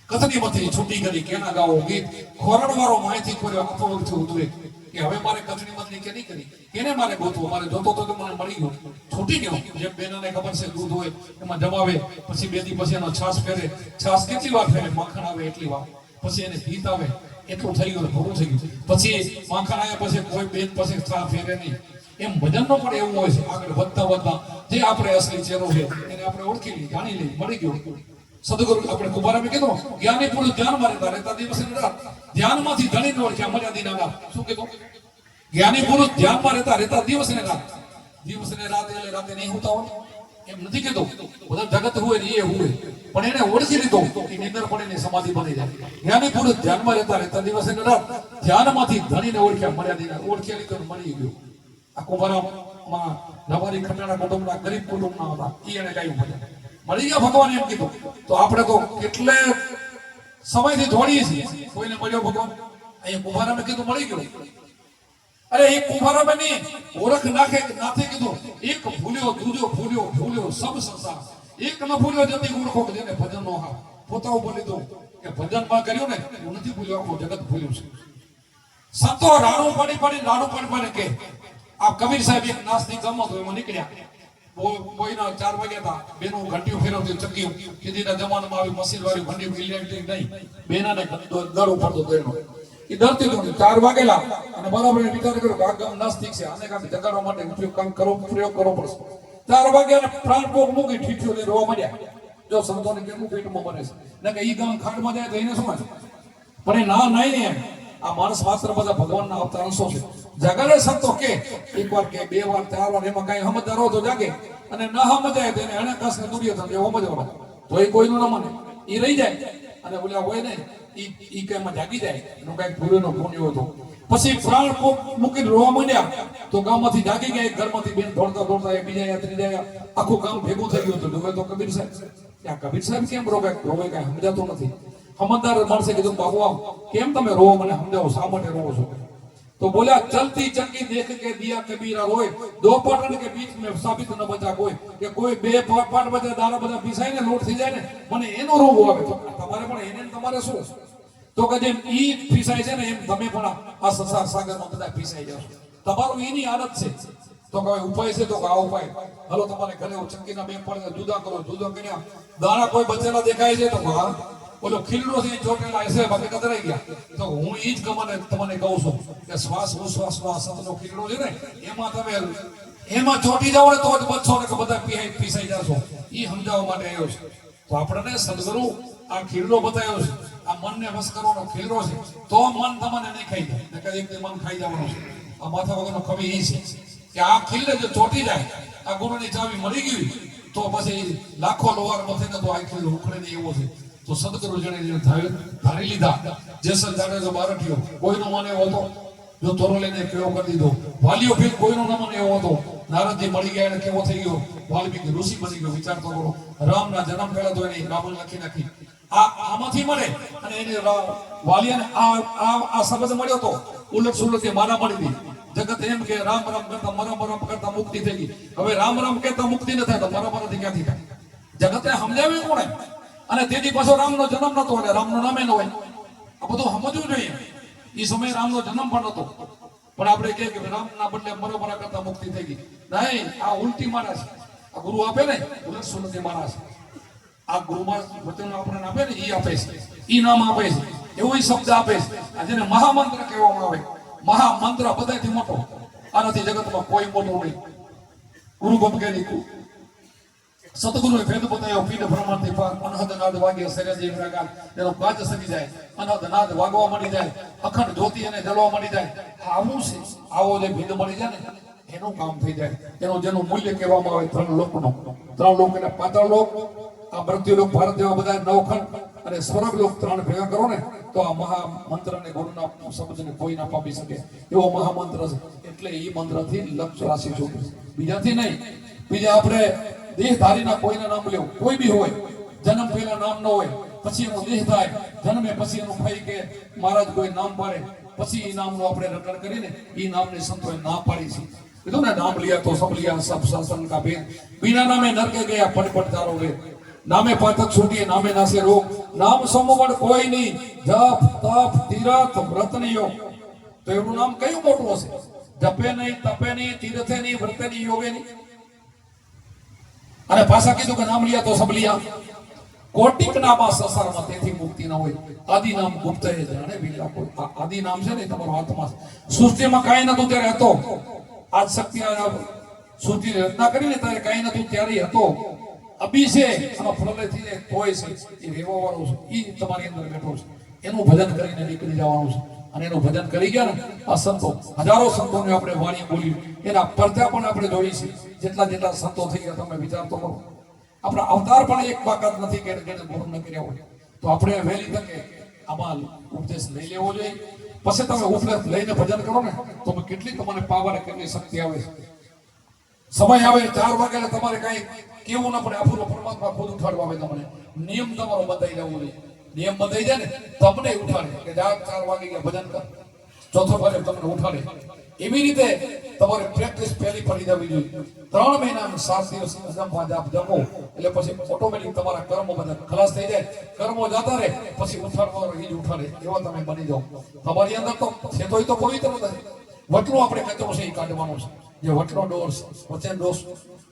કથનીમાંથી છૂટી કરી કેના ગાવો ગીત ખોરડવાળો માહિતી કર્યો અપવર્ગથી ઉતરે કે હવે મારે કથનીમાંથી કે નહીં કરી કેને મારે ગોતવું મારે જોતો તો મને મળી ગયો છૂટી ગયો જેમ બેનાને ખબર છે દૂધ હોય એમાં જમાવે પછી 2 દી પછી એનો છાશ ફેરે છાશ કેટલી વાર ફેરે માખણ આવે એટલી વાર પછી એને ભીત આવે એટલું થઈ ગયું પૂરું થઈ ગયું પછી માખણ આવ્યા પછી કોઈ બેન પછી ચા ફેરે નહીં એમ ભજનનો પણ એવું હોય છે આગળ વધતા જે આપણે અસલી ચહેરો છે એને આપણે ઓળખી લઈ જાણી લઈ મળી ગયો સદગુરુ આપણે કુંભારામે કીધું જ્ઞાની પુરુષ ધ્યાનમાં રહેતા દિવસ ને રાત ધ્યાનમાંથી ધણીને ઓળખ્યા મર્યાદિના નામ શું કીધું જ્ઞાની પુરુષ ધ્યાનમાં રહેતા દિવસ ને રાત એટલે રાતે નહીં હોતા હોય એમ નથી કીધું બધા જગત હોય ને એ હોય પણ એને ઓળખી લીધો એ નિંદર પડીને સમાધિ બની જાય જ્ઞાની પુરુષ ધ્યાનમાં રહેતા દિવસ ને રાત ધ્યાનમાંથી ધણીને ઓળખ્યા મર્યાદિના ઓળખ્યા લીધો મળી ગયો આ કુંભારામાં રવારી ખંડાના કુટુંબના ગરીબ કુટુંબના હતા એ એને કાંઈ મળી ગયા ભગવાન એમ કીધું તો આપણે તો કેટલે સમયથી દોડીએ છીએ કોઈને મળ્યો ભગવાન અહીંયા કુંભારામે કીધું મળી ગયો અરે એક કુંભારામે ની ઓળખ નાથે કીધું એક ભૂલ્યો દૂજો ભૂલ્યો સબ સંસાર એક ન ભૂલ્યો જતી ઓળખો જેને ભજન નો હા પોતા ઉપર લીધો કે ભજનમાં કર્યું ને હું નથી ભૂલ્યો, આખું જગત ભૂલ્યું છે. સંતો રાડું પાડી કે આ કબીર સાહેબ એક નાસ્તિક ગમો તો એમાં નીકળ્યા. કોઈના 4 વાગ્યા હતા, બેનું ઘંટીયું ફેરવતી ચક્યું, કીધીના જમાનામાં આવી મશીન વાળી ઘંટીયું ઇલેક્ટ્રિક નહીં, બેનાને દર ઉપડતો તો એનો એ ડરતી હતી. 4 વાગેલા અને બરાબર વિચાર કર્યો કે આ ગામ નાસ્તિક છે, આને કાંઈ જગાડવા માટે પ્રયોગ કરવો પડશે. 4 વાગ્યા પ્રાણ પોક મૂકી ઠીઠીઓ લઈને રોવા માંડ્યા. જો સંતોને કેટલું પેટમાં બને છે ને કે ઈ ગામ ખાડમાં જાય તો એને શું છે, પણ એ ના નહીં ને એમ. આ માણસ માત્ર બધા ભગવાનના અવતાર અંશો છે. જગાડે સંતો કે 1 વાર કે 2 વાર 4 વાર, એમાં કઈ સમજદાર હો તો જાગે, અને ના સમજાય તો એને એને કસ ને દુર્યોધન એવો સમજવાનો તો એ કોઈનું ન માને, એ રહી જાય. અને બોલ્યા હોય ને ઈ કઈમાં જાગી જાય, એનો કઈક ભૂલેનો પુણ્ય હતો. પછી પ્રાણ મૂકીને રોવા માંડ્યા તો ગામમાંથી જાગી ગયા. ઘરમાંથી બેન દોડતા એ બીજા ત્રીજા આખું ગામ ભેગું થઈ ગયું હતું. ડૂબે તો કબીર સાહેબ, ત્યાં કબીર સાહેબ કેમ રોવે કઈ સમજાતું નથી. સમજદાર માણસે કીધું બાબુ આમ કેમ તમે રોવો, મને સમજાવો શા માટે રોવો છો? तो बोला चलती चक्की देख के दिया कबीरा रोए, 2 पाटन के बीच में साबित न बचा कोई, કે કોઈ 2 પાટ વચ્ચે દાડા બધા પીસાય ને લોટ થઈ જાય ને મને એનો રોગ આવે. તો તમારે પણ એને તમારે શું? તો કે જેમ ઈ પીસાય છે ને એમ તમે પણ આ સંસાર સાગરમાં બધા પીસાઈ જાવ. તમારું એની આદત છે. તો કઈ ઉપાય છે? તો આ ઉપાય હાલો તમારે ઘરે ચક્કીના 2 પાટ જુદા કરો. જુદા કર્યા દાણા કોઈ બચેલા દેખાય છે તો હા બોલો ખીલડો થી ચોટેલા હશે, બાકી કતરાઈ ગયા. તો હું ઈ જ તમને કહું છું કે શ્વાસ ઉશ્વાસનો સંતનો ખીલડો છે ને એમાં ચોટી જાવ ને તો જ બચશો, ને કે બધા પીસાઈ જશો. ઈ સમજાવવા માટે આવ્યો છે. તો આપણને સદગુરુ આ ખીલડો બતાવ્યો છે. આ મનને વશ કરવાનો ખીલડો છે, તો મન તમને નહીં ખાઈ જાય, ને કઈ એક મન ખાઈ જવાનું છે. આ માથા વગરનો કવિ ઈ છે કે આ ખીલડે જો ચોટી જાય, આ ગુરુની ચાવી મળી ગઈ તો પછી લાખો લોહાર મથે ને તો આ ખીલડો ઉખડે નહીં એવો છે. તો સદગુરુ જણે ધારી લીધા. જેસલ જાડેજો બારઠિયો કોઈનો મને એવો હતો, જો તોરો લઈને કેવો કરી દીધો. વાલીઓ ભીલ કોઈનો ન મને એવો હતો. નારદજી મળી ગયા એને કેવો થઈ ગયો, વાલ્મીકી ઋષિ બની ગયો. વિચાર તો કરો, રામના જન્મ પહેલા તો એને રાવણ લખી નાખી. આમાંથી મળે અને એને વાલિયાને આ શબ્દ મળ્યો તો ઉલટ સુલટ મારા મળી ગઈ. જગત એમ કે રામ રામ કરતા મરમ કરતા મુક્તિ થઈ ગઈ. હવે રામ રામ કહેતા મુક્તિ ન થાય તો મરમથી ક્યાંથી થાય? જગતે સમજાવ્યું કોણે? અને તેથી પાછો રામનો જન્મ નતો એટલે રામનું નામે ન હોય. આ બધું સમજવું જોઈએ. એ સમયે રામનો જન્મ પણ નતો, પણ આપણે કહે કે રામના બદલે મરોબરા કરતા મુક્તિ થઈ ગઈ. નહીં, આ ઉલટી મારા છે. આ ગુરુ આપે ને ઉલટ સુલટી મારા છે. આ ગુરુમાં વચન આપણને આપે ને એ આપે છે, એ નામ આપે છે, એવો શબ્દ આપે છે. આ જેને મહામંત્ર કહેવામાં આવે. મહામંત્ર બધાથી મોટો, આનાથી જગતમાં કોઈ મોટું નહીં. ગુરુ ગમકેની સતગુરુએ ભેદ બતાવ્યો. પીઠ બ્રહ્માંડથી પાર અનહદ નાદ વાગે સરેજી પ્રકાર એનો કાચ સરી જાય, અનહદ નાદ વાગવા મળી જાય, અખંડ જ્યોતિ એને જલવા મળી જાય. આવું છે. આવો જે ભેદ મળી જાય ને એનું કામ થઈ જાય. એનું જેનું મૂલ્ય કહેવામાં આવે 3 લોકનું. 3 લોક એટલે પાતાળ લોક, આ મૃત્યુ લોક, ભારત જેવા બધા 9 ખંડ અને સ્વર્ગ લોક 3 ભેગા કરો ને તો આ મહામંત્ર ને ગુરુના શબ્દને કોઈ ના પામી શકે એવો મહામંત્ર છે. એટલે એ મંત્રથી લક્ષ રાશિ ચૂકે, બીજાથી નહીં. બીજા આપણે દેહધારીના કોઈના નામ લેવું, કોઈ બી હોય, જન્મ પહેલા નામ ન હોય, પછી એનો દેહ થાય, જન્મે પછી એનું ફઈ કે મહારાજ કોઈ નામ પાડે, પછી એ નામનું આપણે રટણ કરીને એ નામની સંતોએ ના પાડી છે. કીધું ને નામ લિયા તો સબ લિયા સબ શાસન કા ભેદ, बिना नामे नरके गया पटपट तारो वे, नामे पातक छूटिए नामे नासे रोग, नाम समोवड़ कोई नहीं, जप तप तीरथ व्रत नहीं योग. तो एवं नाम कયું મોટું હશે? જપે નહીં, તપે નહીં, તીર્થે નહીં, વ્રતે નહીં, યોગે નહીં. અને પાછા કીધું કે નામ લિયા તો સબ લિયા. કોટિક નામા સંસારમાં તેથી મુક્તિ ન હોય. આદિ નામ ગુપ્ત એ જાણે બીજા કોઈ. આદિ નામ છે ને તમારો આત્મા. સૃષ્ટિમાં કાંઈ નતું ત્યારે હતો. આજ શક્તિ સૃષ્ટિની રચના કરીને ત્યારે કાંઈ નતું ત્યારે હતો. અભી છે આનો પ્રલય થઈ જાય તોય છે. એ રહેવા વાળો છે, એ તમારી અંદર બેઠો છે. એનું ભજન કરીને નીકળી જવાનું છે. અને એનું ભજન કરી ગયા ને આ સંતો, હજારો સંતોને આપણે વાણી બોલી, એના પડદા પણ આપણે જોઈ છે. જેટલા સંતો થઈ ગયા તમે વિચાર તો કરો. આપણા અવતાર પણ એક બાકાત નથી કે ગુરુ ન કર્યા હોય. તો આપણે વહેલી તકે આમાં ઉપદેશ લઈ લેવો જોઈએ. પછી તમે ઉપદેશ લઈને ભજન કરો ને તો કેટલી તમને પાવર, કેટલી શક્તિ આવે છે. સમય આવે 4 વાગે તમારે કઈ કેવું ના પડે, આપણો પરમાત્મા ખુદ ઉઠાડવા આવે. તમને નિયમ તમારો બતાવી લેવો જોઈએ. નિયમ બતાવી જાય ને તમને ઉઠાડે કે 4 વાગે ગયા ભજન કર, ચોથો વાગે તમને ઉઠાડે. એવી રીતે તમારે પ્રેક્ટિસ પહેલી પડી જવી જોઈએ. 3 મહિના 7 દિવસ અજંપા જાપ જમો એટલે પછી ઓટોમેટિક તમારા કર્મો બધા ખલાસ થઈ જાય. કર્મો જતા રહે પછી ઉઠાડવાનો ઈ જ ઉઠાડે એવા તમે બની જાઓ. તમારી અંદર તો છે તો પવિત્ર નથી. વટલો આપણે કચરો છે એ કાઢવાનો છે. જે વટલો ડોર વચ્ચે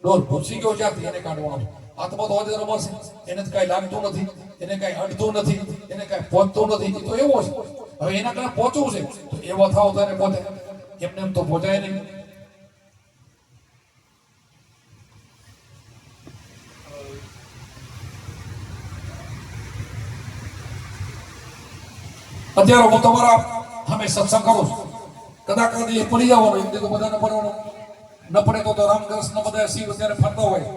ડોર ભૂસી ગયો જ્યાંથી એને કાઢવાનો છે. આત્મા તો આજે રમશે, એને કઈ લાગતું નથી, એને કઈ અડતું નથી, એને કઈ પહોંચતું નથી. એ તો એવો છે. હવે એના કારણે પહોંચવું છે તો એવા થાવ તો એને પહોંચે. એમને એમ તો પહોંચાય નહીં. અત્યારે હું તમારા સામે સત્સંગ કરું છું. કદાચ કદી પડી જવાનો એમ તો બધાને પડવાનો ન પડે તો રામકૃષ્ણ બધા શિવ અત્યારે ફરતા હોય.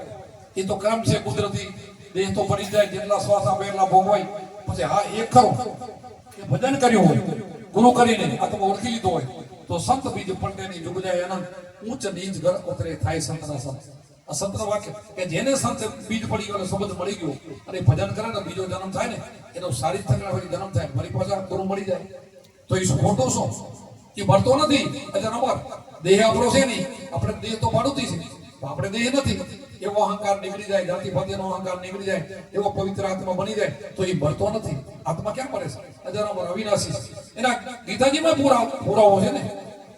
એ તો ક્રમ છે કુદરતી. દેહ તો પડી જાય, જેટલા શ્વાસ આપે એટલા ભોગવાય. પછી હા એક ખરું કે ભજન કર્યું હોય ગુરુ કરીને આ તમે ઓળખી લીધો હોય તો સંત બીજ પંડે ની જુગ જાય અનંત ઊંચ નીચ ઘર ઉતરે થાય સંતના સંત. આ સંતના વાક્ય કે જેને સંત બીજ પડી ગયો, શબ્દ મળી ગયો અને ભજન કરે ને બીજો જન્મ થાય ને એનો સારી થકડા હોય જન્મ થાય. મારી પાસે ગુરુ મળી જાય તો એ ખોટો શું? એ ભરતો નથી. અમર દેહ આપણો છે નહીં. આપણે દેહ તો ભાડુતી છે, આપણે દેહ નથી. એવો અહંકાર નીકળી જાય, જાતિ ભાતિનો અહંકાર નીકળી જાય, એવો પવિત્ર આત્મા બની જાય તો એ ભરતો નથી. આત્મા ક્યાં પડે છે? અજર અવિનાશી. એના ગીતાજીમાં પુરાવો છે ને.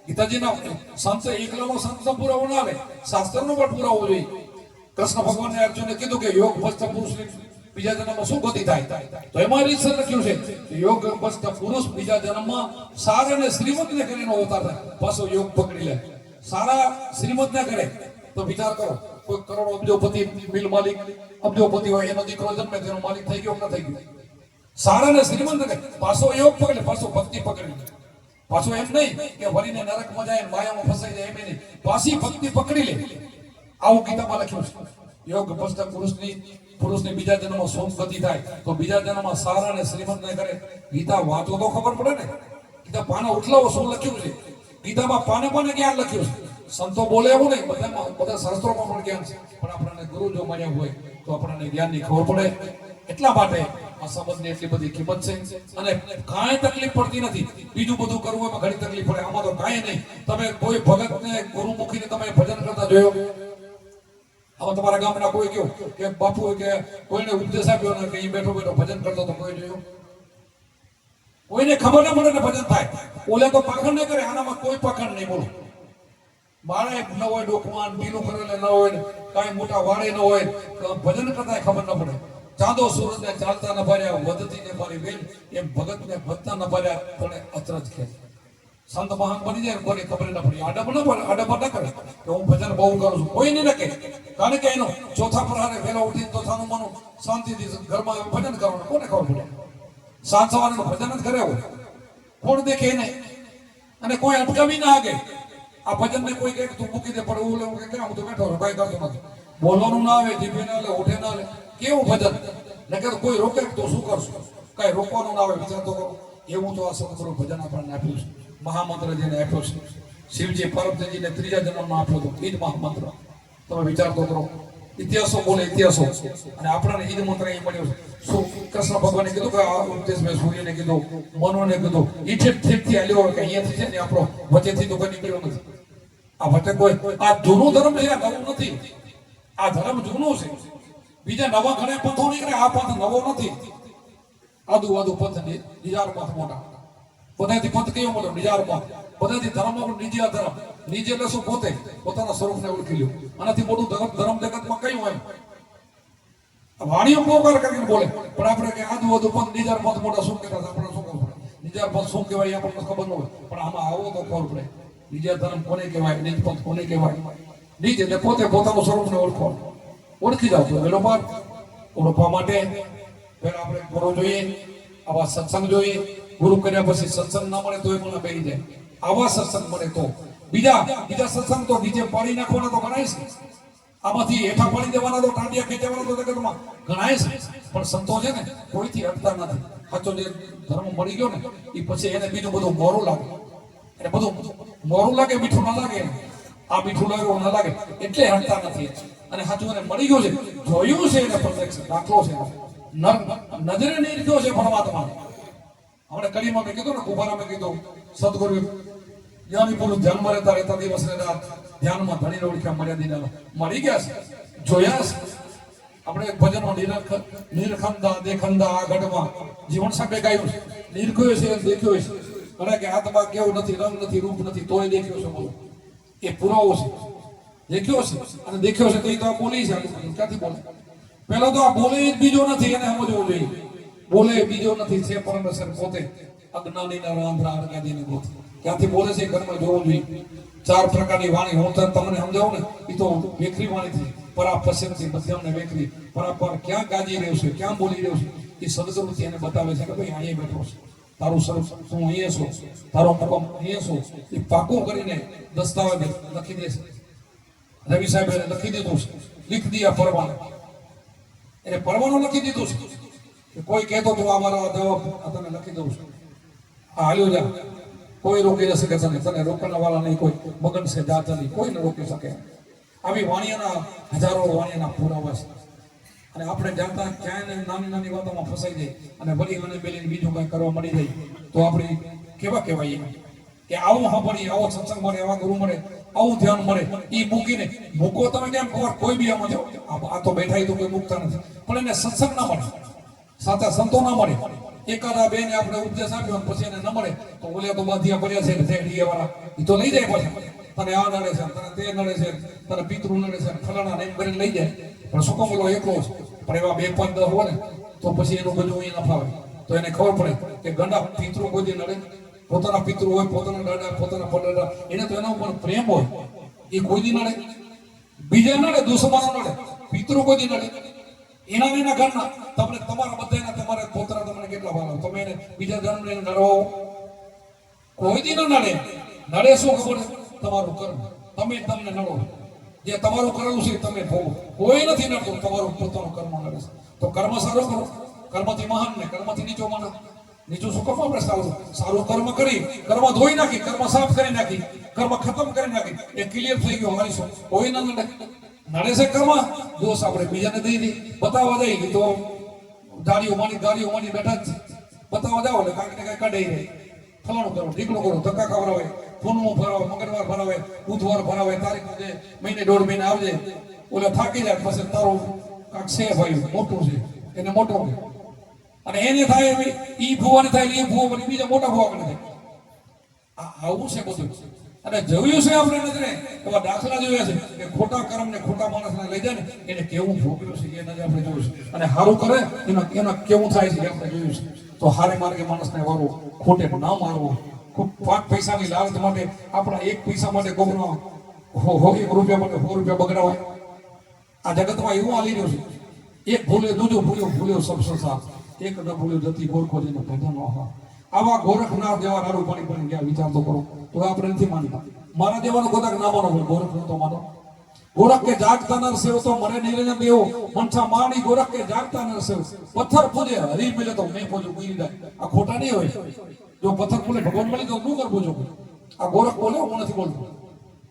ગીતાજીના સંત એકલાનો સંત પુરાવો ના આવે, શાસ્ત્રનો પણ પુરાવો જોઈએ. કૃષ્ણ ભગવાનને અર્જુને કીધું કે યોગ ભસ્ત પુરુષની બીજા જન્મમાં શું ગતિ થાય તો એમાં રીતસર લખ્યું છે યોગ ભસ્ત પુરુષ બીજા જન્મમાં સારા અને શ્રીમંતને કરીને અવતાર થાય. પાછો યોગ પકડી લે. સારા શ્રીમંતને કરે તો વિચાર કરો, કોઈ કરોડો અબજોપતિ મિલ માલિક અબજોપતિ હોય એનો દીકરો જન્મે તેનો માલિક થઈ ગયો કે ન થઈ ગયો? સારા ને શ્રીમંત ને પાછો યોગ પકડે, પાછો ભક્તિ પકડી. પાછો એમ નહીં કે વરીને નરકમાં જાય માયામાં ફસાઈ જાય, એમ નહીં. પાછી ભક્તિ પકડી લે. આવું ગીતામાં લખ્યું છે. યોગ ભસ્ત પુરુષની બીજા જન્મમાં સોમ ગતિ થાય તો બીજા જન્મમાં સારા અને શ્રીમંત ને કરે. ગીતા વાંચો તો ખબર પડે ને. ગીતા પાના ઉઠલાવો શું લખ્યું છે ગીતામાં? પાને ક્યાં લખ્યું છે? સંતો બોલે એવું નહીં, બધા શાસ્ત્રોમાં પણ જ્ઞાન છે, પણ આપણને ગુરુ જો મળ્યા હોય તો આપણને જ્ઞાનની ખબર પડે. એટલા માટે આ સંબંધની એટલી બધી કિંમત છે અને કાંઈ તકલીફ પડતી નથી. બીજું બધું કરવું એમાં ઘણી તકલીફ પડે, આમાં તો કાંઈ નહીં. તમે કોઈ ભગતને ગુરુ મૂકીને તમે ભજન કરતા જોયો? આમાં તમારા ગામના કોઈ કહ્યું કે બાપુ કે કોઈને ઉપદેશ આપ્યો ને કે એ બેઠો ભજન કરતો તો કોઈ જોયું? કોઈને ખબર ના પડે ને ભજન થાય. ઓલે તો પાખંડ ન કરે, આનામાં કોઈ પાખંડ નહીં. બોલો, મારે ન હોય ડોકવાન બીનું કરેલે ન હોય, કાંઈ મોટા વાળે ન હોય, ભજન કરતા ખબર ન પડે. ચાંદો સૂરજ ને ચાલતા ન ભર્યા, વધતી ને મારી વેલ, એમ ભગત ને ભજતા ન ભર્યા. તને અચરજ કે સંત મહાન બની જાય કોઈને ખબર ન પડી. આડપ ન કરે કે હું ભજન બહુ કરું છું, કોઈ નહીં લખે. કારણ કે એનો ચોથા પ્રહારે વહેલા ઉઠીને ચોથાનું મનું શાંતિથી ઘરમાં ભજન કરવાનું કોને ખબર પડે? સાંજ સવારનું ભજન જ કરે હોય, કોણ દેખે એને? અને કોઈ અટકાવી ના આગે. આ ભજન ને કોઈ કહે તું મૂકી દે, પણ હું લેવું કે હું તો બેઠો છું, કઈ કરતો નથી. બોલવાનું ના આવે, જીભે ના લે, ઉઠે ના લે, કેવું ભજન? ને કે કોઈ રોકે તો શું કરશું? કઈ રોકવાનું ના આવે. વિચાર તો કરો. એવું તો આ સદગુરુ ભજન આપણને આપ્યું છે. મહામંત્ર જેને આપ્યો છે શિવજી પાર્વતીજીને ત્રીજા જન્મમાં આપ્યો હતો, એ જ મહામંત્ર. તમે વિચાર તો કરો. ઇતિહાસો બોલે ઇતિહાસો, અને આપણને એ જ મંત્ર અહીં મળ્યો છે. શું કૃષ્ણ ભગવાને કીધું કે આ ઉપદેશ મેં સૂર્યને કીધું, મનુને કીધું. ઈઠેથી હાલ્યો કે અહીંયાથી છે ને આપણો વચ્ચેથી તો કોઈ નીકળ્યો નથી. આ વચ્ચે કોઈ આ જૂનું ધર્મ છે, આ નવું નથી. આ ધર્મ જૂનું છે. બીજા નવા ઘણા પંથો નીકળે, આ પંથ નવો નથી. આદુ પંથ નિજાર પંથ મોટા. બધાથી પંથ કેવો મોટો? નિજાર પંથ. બધાથી ધર્મ નિજિયા ધર્મ. નિજ એટલે શું? પોતે પોતાના સ્વરૂપને ઓળખી લ્યો. આનાથી મોટું ધર્મ જગતમાં કયું એમ? વાણીઓ પોકાર કરીને બોલે, પણ આપણે કે આદુ પંથ નિજાર પંથ મોટા શું કહેતા? આપણે શું ખબર પડે? નિજાર પંથ શું કહેવાય આપણને ખબર ન હોય, પણ આમાં આવો તો ખબર પડે. નિજાર ધર્મ કોને કહેવાય, નિજ પંથ કોને કહેવાય? નિજ એટલે પોતે પોતાનું સ્વરૂપને ઓળખવાનું. ઓળખી જાવ તો વેલો પાર. ઓળખવા માટે પહેલા આપણે ગુરુ જોઈએ, આવા સત્સંગ જોઈએ. ગુરુ કર્યા પછી સત્સંગ ના મળે તો એ મને બેસી જાય. આવા સત્સંગ મળે તો બીજા સત્સંગ તો નીચે પાડી નાખવાના તો ગણાય છે. આમાંથી હેઠા પાડી દેવાના તો ટાંડિયા ખેંચવાના તો જગતમાં ગણાય છે. પણ સંતો છે ને કોઈથી હટતા નથી. સાચો જે ધર્મ મળી ગયો ને એ પછી એને બીજું બધું મોરું લાગે. એટલે બધું મોરું લાગે, મીઠું ના લાગે. આ મીઠું લાગે ના લાગે એટલે હટતા નથી. અને સાચું એને મળી ગયું છે, જોયું છે, એને પ્રત્યક્ષ દાખલો છે. નજરે નીરખ્યો છે પરમાત્મા. આપણે કડીમાં મેં કીધું ને, કુંભારા મેં કીધું સદગુરુ જ્ઞાની પુરુષ ધ્યાનમાં રહેતા રહેતા દિવસ ને રાત ધ્યાનમાં ધણીને ઓળખ્યા મર્યાદિના મરી ગયા છે, જોયા છે. આપણે ભજનો નીરખંદા દેખંદા આ ગઢમાં જીવન સામે ગાયું છે, નીરખ્યો છે દેખ્યો છે. ઘણા કે આત્મા કેવું નથી, રંગ નથી, રૂપ નથી, તોય દેખ્યો છે. બોલો એ પુરાવો છે, દેખ્યો છે અને દેખ્યો છે તો એ તો આ બોલી છે. ક્યાંથી બોલે? પેલો તો આ બોલે જ બીજો નથી, એને સમજવું જોઈએ. બોલે બીજો નથી, છે પરમેશ્વર પોતે. અજ્ઞાનીના રાંધરા અજ્ઞાનીની ગોત. ક્યાંથી બોલે છે ઘરમાં જોવું જોઈએ. 4 પ્રકારની વાણી હું તમને સમજાવું ને, એ તો વેખરી વાણીથી પરા પશ્ચિમથી મધ્યમ ને વેખરી પરાપર ક્યાં ગાજી રહ્યું છે, ક્યાં બોલી રહ્યું છે, એ સદગુરુથી એને બતાવે છે કે ભાઈ અહીંયા બેઠો છે, તારું સ્વરૂપ તું અહીંયા છો, તારો મુકમ અહીંયા છો. એ પાકું કરીને દસ્તાવેજ લખી દે છે. રવિ સાહેબે લખી દીધું છે, લીખ દિયા પરવાનો. એને પરવાનો લખી દીધું છે કે કોઈ કહેતો તું આ મારો જવાબ તને લખી દઉં છું, આ હાલ્યો જા, કોઈ રોકી ન શકે તને, તને રોકવા વાળા નહીં, કોઈ મગન છે જાતની, કોઈ ન રોકી શકે. આવી વાણીઓના હજારો વાણીઓના પુરાવા છે. અને આપણે જાણતા ક્યાંય નાની નાની વાતોમાં ફસાઈ જાય અને વળી અને બેલીને બીજું કંઈ કરવા મળી જાય તો આપણે કેવા કહેવાય કે આવું સાંભળીએ, આવો સત્સંગ મળે, આવા ગુરુ મળે, આવું ધ્યાન મળે. એ મૂકીને મૂકો તમે કેમ ખબર? કોઈ બી આમાં જાઓ, આ તો બેઠા તો કોઈ મૂકતા નથી, પણ એને સત્સંગ ના મળે, સાચા સંતો ના મળે. એકાદા બેને આપણે ઉપદેશ આપ્યો પછી એને ન મળે તો ઓલે તો બાંધિયા પડ્યા છે ઢેડીએ વાળા, એ તો લઈ જાય પછી. તને આ નડે છે, તને તે નડે છે, તને પિતૃ નડે છે, ફલાણા એમ કરીને લઈ જાય. પણ શું કામ બોલો એકલો છે? પણ એવા 2, 5, 10 હોય ને તો પછી એનું બધું એ ન ફાવે. તો એને ખબર પડે કે ગંડા પિતૃ કોઈ દી નડે, પોતાના પિતૃ હોય, પોતાના દાદા, પોતાના પડદાદા, એને તો એના ઉપર પ્રેમ હોય, એ કોઈ દી નડે. બીજા નડે, દુશ્મનો નડે, પિતૃ કોઈ દી નડે. એના ઘરના તમને તમારા બધાના તમારે પોતાના તમને કેટલા ભાવ, તમે એને બીજા ધર્મને નડો કોઈ દી ન નડે. નડે શું ખબર? તમારું કર્મ. તમે તમને નડો, જે તમારું કરેલું છે તમે ભોગવો. કોઈ નથી નડતું, તમારું પોતાનું કર્મ નડે છે. તો કર્મ સારો કરો, કર્મથી મહાન ને કર્મથી નીચો માણસ. નીચું શું કહો? આપણે સારું કર્મ કરી, કર્મ ધોઈ નાખી, કર્મ સાફ કરી નાખી, કર્મ ખતમ કરી નાખી, એ ક્લિયર થઈ ગયો. હારીશું કોઈ ના નડે. નડે છે કર્મ, દોષ આપણે બીજાને દઈ દઈ બતાવવા જઈએ તો ગાડીઓ માની બેઠા જ બતાવવા જાવ એટલે કાંઈક ને કાંઈક કાઢી રહે. ફલાણું કરો, ઢીકણું કરો, ધક્કા ખવડાવે, પૂનમું ભરાવે, મંગળવાર ભરાવે, બુધવાર ભરાવે, તારીખ જે મહિને 1.5 મહિને આવજે, ઓલે થાકી જાય પછી તારું કાંક છે ભાઈ મોટું છે એને મોટો છે. અને એને થાય એવી ઈ ભૂવાને થાય, એ ભૂવો બની બીજા મોટા ભૂવા કરે છે. આવું છે બધું. અને જોયું છે આપણે નજરે એવા દાખલા જોયા છે કે ખોટા કર્મ ને ખોટા માણસને લઈ જાય ને એને કેવું ભોગવ્યું છે એ નજરે આપણે જોયું છે. અને સારું કરે એના કેવું થાય છે આપણે જોયું છે. તો હારે માર્ગે માણસને વાળવું, ખોટે ના મારવું, ખૂબ 5 પૈસાની લાલચ માટે આપણા 1 પૈસા માટે ગોબરો 1 રૂપિયા માટે 100 રૂપિયા બગડાવાય. આ જગતમાં એવું હાલી રહ્યું છે. એક ભૂલે દૂજો ભૂલ્યો સબ સંસાર, એક ન ભૂલ્યો જતી ગોરખો જેને ભજન આવા ગોરખનાથ જેવા નારું પાણી પાણી ગયા. વિચાર તો કરો. તો આપણે નથી માનતા. મારા દેવાનો કોદાક ના માનો હોય, ગોરખ તો માનો. ગોરખ કે જાગતા નર સેવ તો મરે નિરંજન દેવો, મનસા માણી ગોરખ કે જાગતા નર સેવ. પથ્થર પૂજે હરી મિલે તો મેં પૂજું કોઈ જાય. આ ખોટા નહીં હોય. જો પથ્થર બોલે ભગવાન મળી તો શું કરવું છું? આ ગોરખ બોલે, હું નથી બોલતો.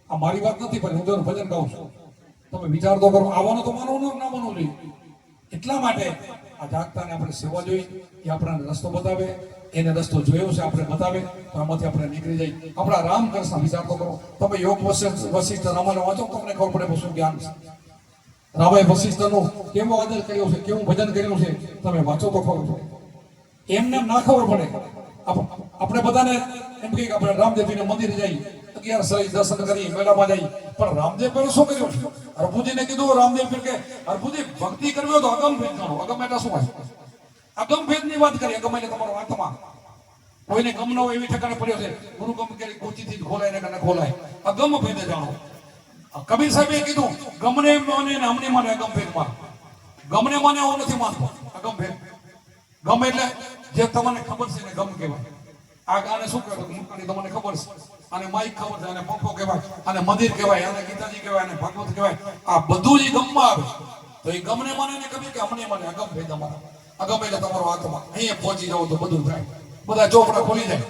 આ મારી વાત નથી, પણ હું તો ભજન ગાઉં છું. તમે વિચાર તો કરો. આવવાનો તો માનવું ના માનવું જોઈએ. એટલા માટે આ જાગતાને આપણે સેવા જોઈએ. એ આપણને રસ્તો બતાવે, એને રસ્તો જોયો છે આપણે બતાવે તો આમાંથી આપણે નીકળી જઈએ. આપણા રામકૃષ્ણ વિચાર તો કરો. તમે યોગ વશિષ્ઠ રામાયણ વાંચો તમને ખબર પડે શું જ્ઞાન છે. રામાએ વશિષ્ઠનું કેવો આદર કર્યો છે, કેવું ભજન કર્યું છે, તમે વાંચો તો ખબર પડે. એમને ના ખબર પડે. આપણે બધાને એમ કહીએ કે આપણે રામદેવજીને મંદિર જઈએ, 11 સળી દર્શન કરી, મેળામાં જઈએ, પણ રામદેવ પર શું કર્યું છે? હરભુજીને કીધું રામદેવ પીર કે હરભુજી ભક્તિ કરવી તો અગમ ભેદ જાણો. અગમ એટલે શું હોય? અગમ ભેદની વાત કરીએ. અગમ એટલે તમારો આત્મા. કોઈને ગમ ન હોય એવી ઠેકાણે પડ્યો છે, ગુરુ ગમ કરી ગોચીથી ખોલાય ને કને ખોલાય. અગમ ભેદ જાણો. કબીર સાહેબે કીધું ગમને માને ને અમને માને અગમ ભેદમાં. ગમને માને હું નથી માનતો. અગમ ભેદ. ગમ એટલે જે તમને ખબર છે ને ગમ કહેવાય. આ ગાને શું કહેવાય તમને ખબર છે, અને માઈક ખબર છે, અને પંખો કહેવાય, અને મંદિર કહેવાય, અને ગીતાજી કહેવાય, અને ભાગવત કહેવાય. આ બધું જ ગમમાં આવે. તો એ ગમને માને ને કબીર કે અમને માને અગમ ભેદ અમારા. અગમ એટલે તમારો આત્મા. અહીંયા પહોંચી જાવ તો બધું થાય, બધા ચોપડા ખોલી જાય.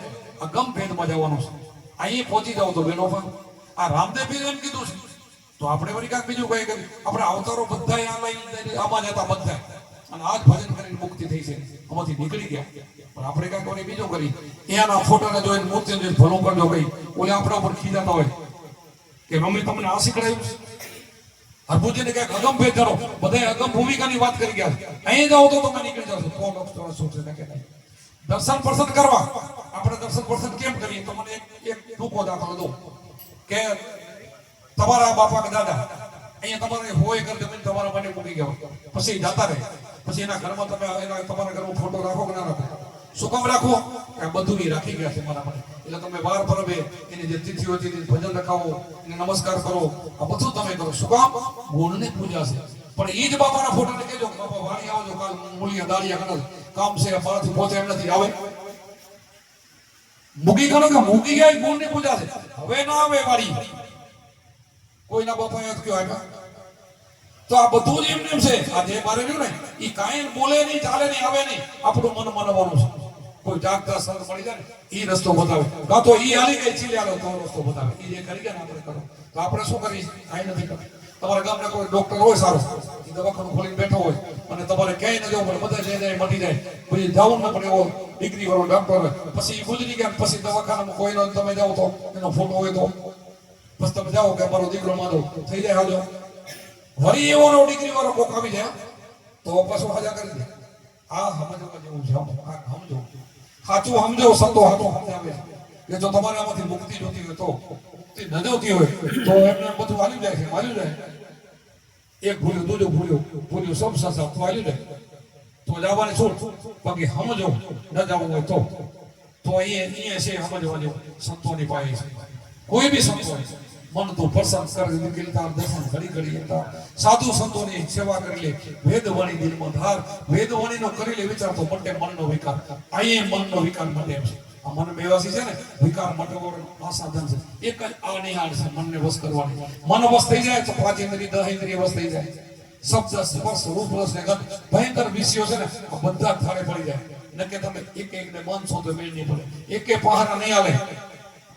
અગમ ભેદમાં જવાનું છે. અહીં પહોંચી જાવ તો બેનો આ રામદેવ પીર એમ કીધું છે. તો આપણે વળી કાંઈક બીજું કઈ કર્યું. આપણે અવતારો બધા આમાં જતા બધા અને આજ ભજન કરીને મુક્તિ થઈ છે, આમાંથી નીકળી ગયા. પણ આપણે કાંઈ કોને બીજું કરી એના ફોટોને જોઈને મૂર્તિને જોઈને ભલું કરજો ભાઈ, ઓલે આપણા ઉપર ખીજાતા હોય કે મમ્મી તમને આ શીખડાયું. હરભુજીને કઈક અગમ ભેદ ધરો, બધા અગમ ભૂમિકાની વાત કરી ગયા. અહીં જાઓ તો તમે નીકળી જાવ છો. દર્શન પ્રસન્ન કરવા આપણે દર્શન પ્રસન્ન કેમ કરીએ? તો મને એક ટૂંકો દાખલો દો કે તમારા બાપા કે દાદા અહીંયા તમારે હોય કર જમીન તમારા માટે મૂકી ગયો, પછી જતા રહે, પછી એના ઘરમાં તમે તમારા ઘરમાં ફોટો રાખો કે ના રાખો? શું કામ રાખો? કે બધું એ રાખી ગયા છે મારા માટે. એટલે તમે વાર પરબે એની જે તિથિ હોય તે ભજન રખાવો, એને નમસ્કાર કરો, આ બધું તમે કરો. શું કામ? ગુણની પૂજા છે. પણ એ જ બાપાના ફોટોને કહેજો કે બાપા વાણી આવજો, કાલ મૂલિયા દાળિયા કરો, કામ છે મારાથી પહોંચે એમ નથી, આવે મૂકી ગયો કે મૂકી ગયા ગુણની પૂજા છે. હવે ના આવે વાળી, કોઈના બાપા યાદ કયો આવ્યા? તો આ બધું જ એમ છે. આ જે મારે રહ્યું ને એ કાંઈ બોલે નહીં, ચાલે નહીં, આવે નહીં, આપણું મન માનવાનું છે. કોઈ જાગતા સંત મળી જાય ને એ રસ્તો બતાવે, કાં તો એ હાલી ગઈ ચીલી આલો તો રસ્તો બતાવે. એ જે કરી ગયા ને આપણે કરો. તો આપણે શું કરીએ? કાંઈ નથી કરતા. તમારા ગામના કોઈ ડોક્ટર હોય સારો, એ દવાખાનું ખોલીને બેઠો હોય અને તમારે ક્યાંય ન જવું પડે, બધા જઈ જાય મટી જાય, પછી જવું ન પડે એવો ડિગ્રી વાળો ડોક્ટર હોય. પછી એ ગુજરી ગયા, પછી દવાખાનામાં કોઈનો તમે જાઓ તો એનો ફોટો હોય તો પછી તમે જાઓ કે મારો દીકરો મારો થઈ જાય હાજો, વળી એવો ડિગ્રી વાળો કોક આવી જાય તો પાછું હાજા કરી દે. આ સમજવા જેવું છે. સમજો, સાચું સમજો. સંતો સાચું સમજાવે કે જો તમારે આમાંથી મુક્તિ જોતી હોય તો, મુક્તિ ન જોતી હોય તો એમને બધું હાલ્યું જાય છે, હાલ્યું જાય. એક ભૂલ્યું, દૂજું ભૂલ્યું, સબ સાચા તો હાલ્યું જાય. તો જવાની છૂટ, બાકી સમજો ન જવું હોય તો અહીંયા છે સમજવાની સંતોની પાસે છે. કોઈ બી સંતો મન તો પ્રસન્ન કરી નીકળતા દર્શન ઘડી ઘડી સાધુ સંતોની સેવા કરી લે, વેદવાણી દિલમાં ધાર, વેદવાણીનો કરી લે વિચાર તો મટે મનનો વિકાર. અહીંયા મનનો વિકાર મટે છે. આ મન બેવાસી છે ને, વિકાર મટવાનો આ સાધન છે. એક જ આ નિહાળ છે મનને વશ કરવાની. મન વશ થઈ જાય તો 5 ઇન્દ્રિય 10 ઇન્દ્રિય વશ થઈ જાય. શબ્દ સ્પર્શ રૂપ રસ ને ગંધ ભયંકર વિષયો છે ને, આ બધા થાળે પડી જાય. ન કે તમે એક એકને માનશો તો મેળ નહીં પડે, એકે પહારા નહીં આવે,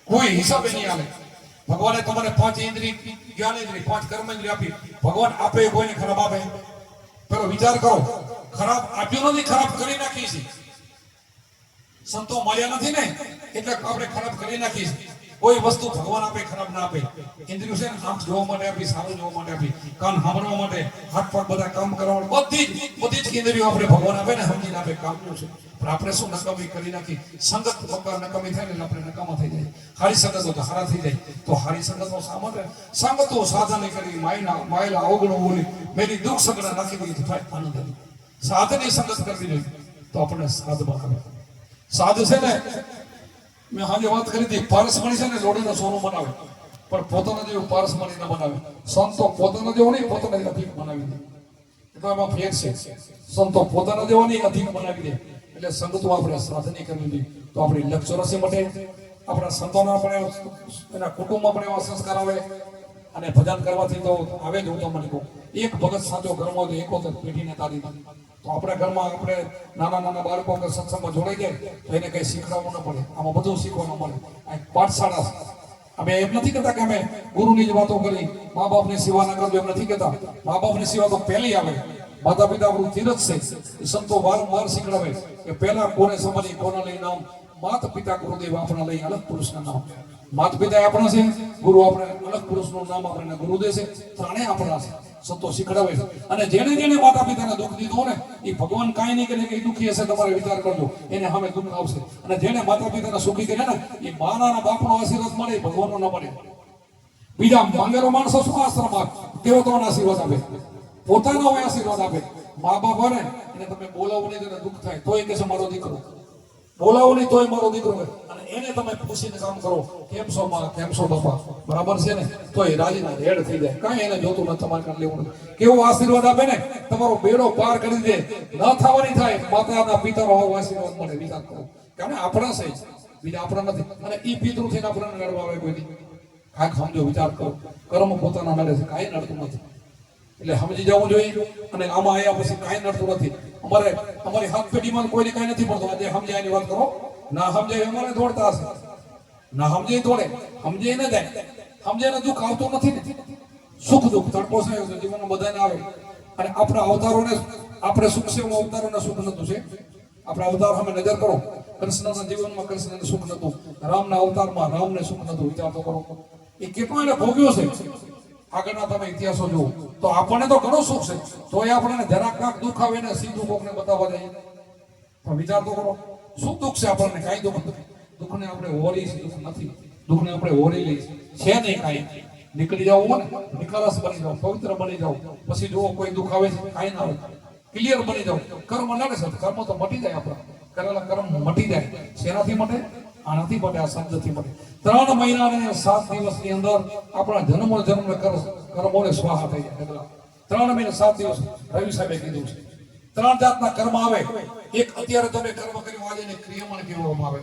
કોઈ હિસાબે નહીં આવે. ભગવાને તમારે 5 ઇન્દ્રિય, જ્ઞાન ઇન્દ્રિય, 5 કર્મ ઇન્દ્રિય આપી. ભગવાન આપે કોઈને ખરાબ આપે? પેલો વિચાર કરો. ખરાબ આપ્યું નથી, ખરાબ કરી નાખી છે. સંતો મળ્યા નથી ને એટલે આપણે ખરાબ કરી નાખી છે. કોઈ વસ્તુ ભગવાન આપે, ખરાબ ના આપે. ઇન્દ્રિયો છે ને, આંખ જોવા માટે આપી, સારું જોવા માટે આપી, કાન સાંભળવા માટે, હાથ પગ બધા કામ કરવા માટે, બધી જ ઇન્દ્રિયો આપણે ભગવાન આપે ને સમજીને આપે, કામનું છે. પણ આપણે શું નકામી કરી નાખી? સંગત પક્કા નકામી થાય ને આપણે નકામા થઈ જાય. હારી સંગતો તો હારા થઈ જાય. તો હારી સંગતો શા માટે? સંગતો સાધને કરી માયલા અવગણો બોલી મેરી દુઃખ સગડા નાખી દીધી તો થાય આનંદ. સાધની સંગત કરવી જોઈએ તો આપણે સાધમાં આવે. સાધુ છે ને, મેં આજે વાત કરી હતી, પારસમણી છે ને લોડીનો સોનું બનાવે, પણ પોતાના જેવું પારસમણી ન બનાવે. સંતો પોતાના જેવો નહીં, પોતાના અધિક બનાવી દે. એટલે એમાં ફેર છે. સંતો પોતાના જેવો નહીં, અધિક બનાવી દે. એટલે સંગતો આપણે સાધની કરવી જોઈએ તો આપણી લક્ષરસી મટે. આપણા સંતોના પણ એના કુટુંબમાં પણ એવા સંસ્કાર આવે. અને ભજન કરવાથી તો આવે જ. હું તમને કહું, એક ભગત સાચો ઘરમાં હોય તો 71 પેઢીને તારી દે. તો આપણા ઘરમાં આપણે નાના બાળકો કે સત્સંગમાં જોડાઈ જાય તો એને કંઈ શીખવાડવું ન પડે. આમાં બધું શીખવાનું મળે. આ પાઠશાળા અમે એમ નથી કહેતા કે અમે ગુરુની જ વાતો કરી, મા બાપની સેવા ના કરજો, એમ નથી કહેતા. મા બાપની સેવા તો પહેલી આવે. માતા પિતા આપણું તીરથ છે. એ સંતો વારંવાર શીખડાવે કે પહેલા કોને સમજી, કોના લઈ નામ. માતા પિતા ગુરુદેવ આપણા લઈ અલગ પુરુષના નામ. માતા પિતા આપણા છે, ગુરુ આપણે અલગ પુરુષનું નામ આપણને ગુરુદેવ છે. ત્રણેય આપણા છે. સંતો શીખડાવે છે. અને જેને માતા પિતાને દુઃખ દીધું ને એ ભગવાન કાંઈ નહીં કરે કે દુઃખી હશે, તમારે વિચાર કરજો, એને સામે દુઃખ આવશે. અને જેને માતા પિતાને સુખી કર્યા ને એ માના બાપનો આશીર્વાદ મળે, ભગવાનનો ન મળે. બીજા માંગેલો માણસો શું આશ્રમ આપે? કેવો તમને આશીર્વાદ આપે? પોતાનો આશીર્વાદ આપે. મા બાપ હોય ને એને તમે બોલાવો નહીં તો દુઃખ થાય, તોય કહેશે મારો દીકરો. બોલાવો નહીં તોય મારો દીકરો. અને એને તમે પૂછીને કામ કરો, કેમ છો માં, કેમ છો બાપા, બરાબર છે ને, તોય રાજીના રેડ થઈ જાય. કાંઈ એને જોતું નથી, તમારે કાંઈ લેવું નથી. કેવો આશીર્વાદ આપે ને, તમારો બેડો પાર કરી દે. ન થવાની થાય, માતાના પિતાનો આશીર્વાદ મળે. વિચાર કરો, કારણ આપણા છે, બીજા આપણા નથી. અને એ પિતૃ થઈને આપણને લડવા આવે કોઈ નહીં. કાંઈક સમજો, વિચાર કરો. કર્મ પોતાના નડે છે, કાંઈ નડતું નથી. એટલે સમજી જવું જોઈએ. અને આમાં આવ્યા પછી કાંઈ નડતું નથી. અમારી હાથ પેઢીમાં કોઈને કાંઈ નથી પડતું. આજે સમજાય એની વાત કરો. ના સમજાય અમારે દોડતા હશે. ના સમજાય દોડે, સમજાય ન જાય. સમજાય દુઃખ આવતું નથી ને. સુખ દુઃખ તડકો છે જીવનમાં બધાને આવે. અને આપણા અવતારોને આપણે સુખ છે એવું અવતારોને સુખ નતું છે. આપણા અવતાર સામે નજર કરો, કૃષ્ણના જીવનમાં કૃષ્ણને સુખ નતું, રામના અવતારમાં રામને સુખ નતું. વિચાર તો કરો, એ કેટલું એને ભોગ્યો છે. આગળના તમે ઇતિહાસો જુઓ તો આપણને તો ઘણું સુખ છે, તો એ આપણને જરાક કાંક દુઃખ આવે ને સીધું કોકને બતાવવા જાય. પણ વિચાર તો કરો, શું દુઃખ છે આપણને? કાંઈ દુઃખ નથી. દુઃખને આપણે હોરી છે, દુઃખ નથી. દુઃખને આપણે હોરી લઈ છે નહીં કાંઈ. નીકળી જાવ ને, નિખાલસ બની જાવ, પવિત્ર બની જાવ, પછી જુઓ કોઈ દુઃખ આવે છે કાંઈ ના આવે, ક્લિયર બની જાવ. કર્મ લડે છે, કર્મ તો મટી જાય. આપણા કરેલા કર્મ મટી જાય. શેનાથી મટે? આનાથી મટે, આ શબ્દથી મટે. 3 મહિના અને 7 દિવસની અંદર આપણા જન્મ કર્મોને સ્વાહા થઈ જાય. 3 મહિના 7 દિવસ રવિ સાહેબે કીધું છે. 3 જાતના કર્મ આવે. એક અત્યારે તમે કર્મ કર્યું આજે ને ક્રિયામણ કહેવામાં આવે,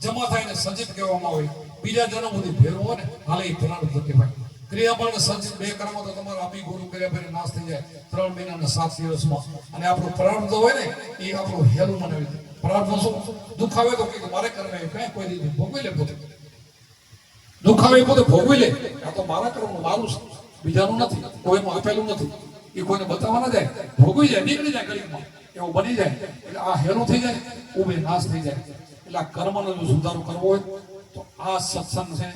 જમા થાય ને સંચિત કહેવામાં આવે. બીજા જન્મ સુધી ભેરવું હોય ને હાલે એ 3 જ કહેવાય. ક્રિયામણ ને સંચિત 2 કર્મ તો તમારા આપી ગુરુ કર્યા પછી નાશ થઈ જાય 3 મહિના અને 7 દિવસમાં. અને આપણું પ્રારબ્ધ હોય ને એ આપણું હેલું બનાવી દે. પ્રારબ્ધ શું? દુઃખ આવે તો કીધું મારે કર્મ કઈ કોઈ દીધું ભોગવી લે પોતે. દુઃખ આવે પોતે ભોગવી લે. આ તો મારા કર્મનું, મારું છે, બીજાનું નથી, કોઈનું આપેલું નથી. એ કોઈને બતાવવા ના જાય, ભોગવી જાય, નીકળી જાય ગરીબમાં, એવું બની જાય. એટલે આ હેલું થઈ જાય, ઉભે નાશ થઈ જાય. એટલે આ કર્મનો જો સુધારો કરવો હોય તો આ સત્સંગ છે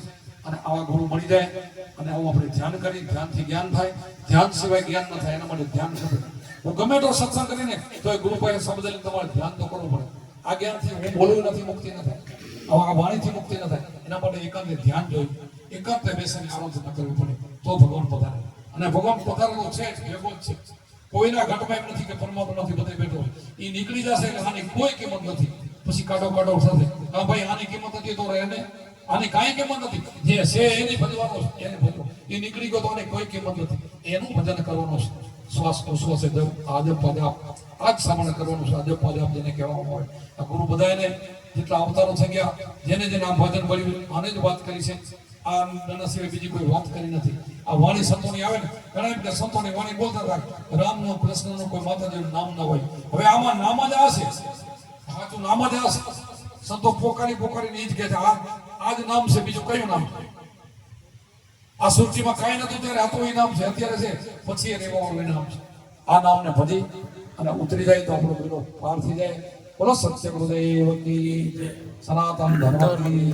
અને આવા ગુરુ મળી જાય અને આવું આપણે ધ્યાન કરી, ધ્યાનથી જ્ઞાન થાય. ધ્યાન સિવાય જ્ઞાન ન થાય, એના માટે ધ્યાન છે. હું ગમે તો સત્સંગ કરીને તો એ ગુરુ પાસે શબ્દ લઈને તમારે ધ્યાન તો કરવું પડે. આ જ્ઞાનથી હું બોલવું નથી, મુક્તિ ન થાય. આ વાણીથી મુક્તિ ન થાય. એના માટે એકાંતે ધ્યાન જોયું, એકાંતે બેસીને આરાધના કરવી પડે તો ભગવાન પધારે. અને ભગવાન પધારેલો છે જ, ભેગો જ છે. કોઈના ઘટમાં એમ નથી કે પરમાત્મા નથી બધે બેઠો. એ નીકળી જશે એટલે આની કોઈ કિંમત નથી. પછી કાઢો સાથે હા ભાઈ આની કિંમત હતી તો એને આની કાંઈ કિંમત નથી. જે છે એની ભજવાનો છે, એને ભજવો. એ નીકળી ગયો તો આની કોઈ કિંમત નથી. એનું ભજન કરવાનું છે. શ્વાસ ઉશ્વાસે આજબ પજાપ આ જ સામાન્ય કરવાનું છે. આજબ પજાપ જેને કહેવામાં આવે. આ ગુરુ બધાને જેટલા અવતારો થઈ ગયા, જેને જેને આમ ભજન કર્યું આને જ વાત કરી છે. આ નાના સિવાય બીજી કોઈ વાત કરી નથી. આ વાણી સંતોની આવે ને, ઘણા એમ કે સંતોની વાણી બોલતા હતા રામનું કૃષ્ણનું કોઈ માતાજીનું નામ ના હોય. હવે આમાં નામ જ આ છે, સાચું નામ જ આ છે. સંતો પોકારીને એ જ કહે છે આ જ નામ છે, બીજું કયું નામ છે? આ સૃષ્ટિમાં કાંઈ નથી ત્યારે આ તો એ નામ છે, અત્યારે છે, પછી એ રહેવાનું નામ છે. આ નામને ભજી અને ઉતરી જાય તો આપણો બેડો પાર થઈ જાય. બોલો સત્ય ગુરુદેવ કી જય, સનાતન ધર્મ કી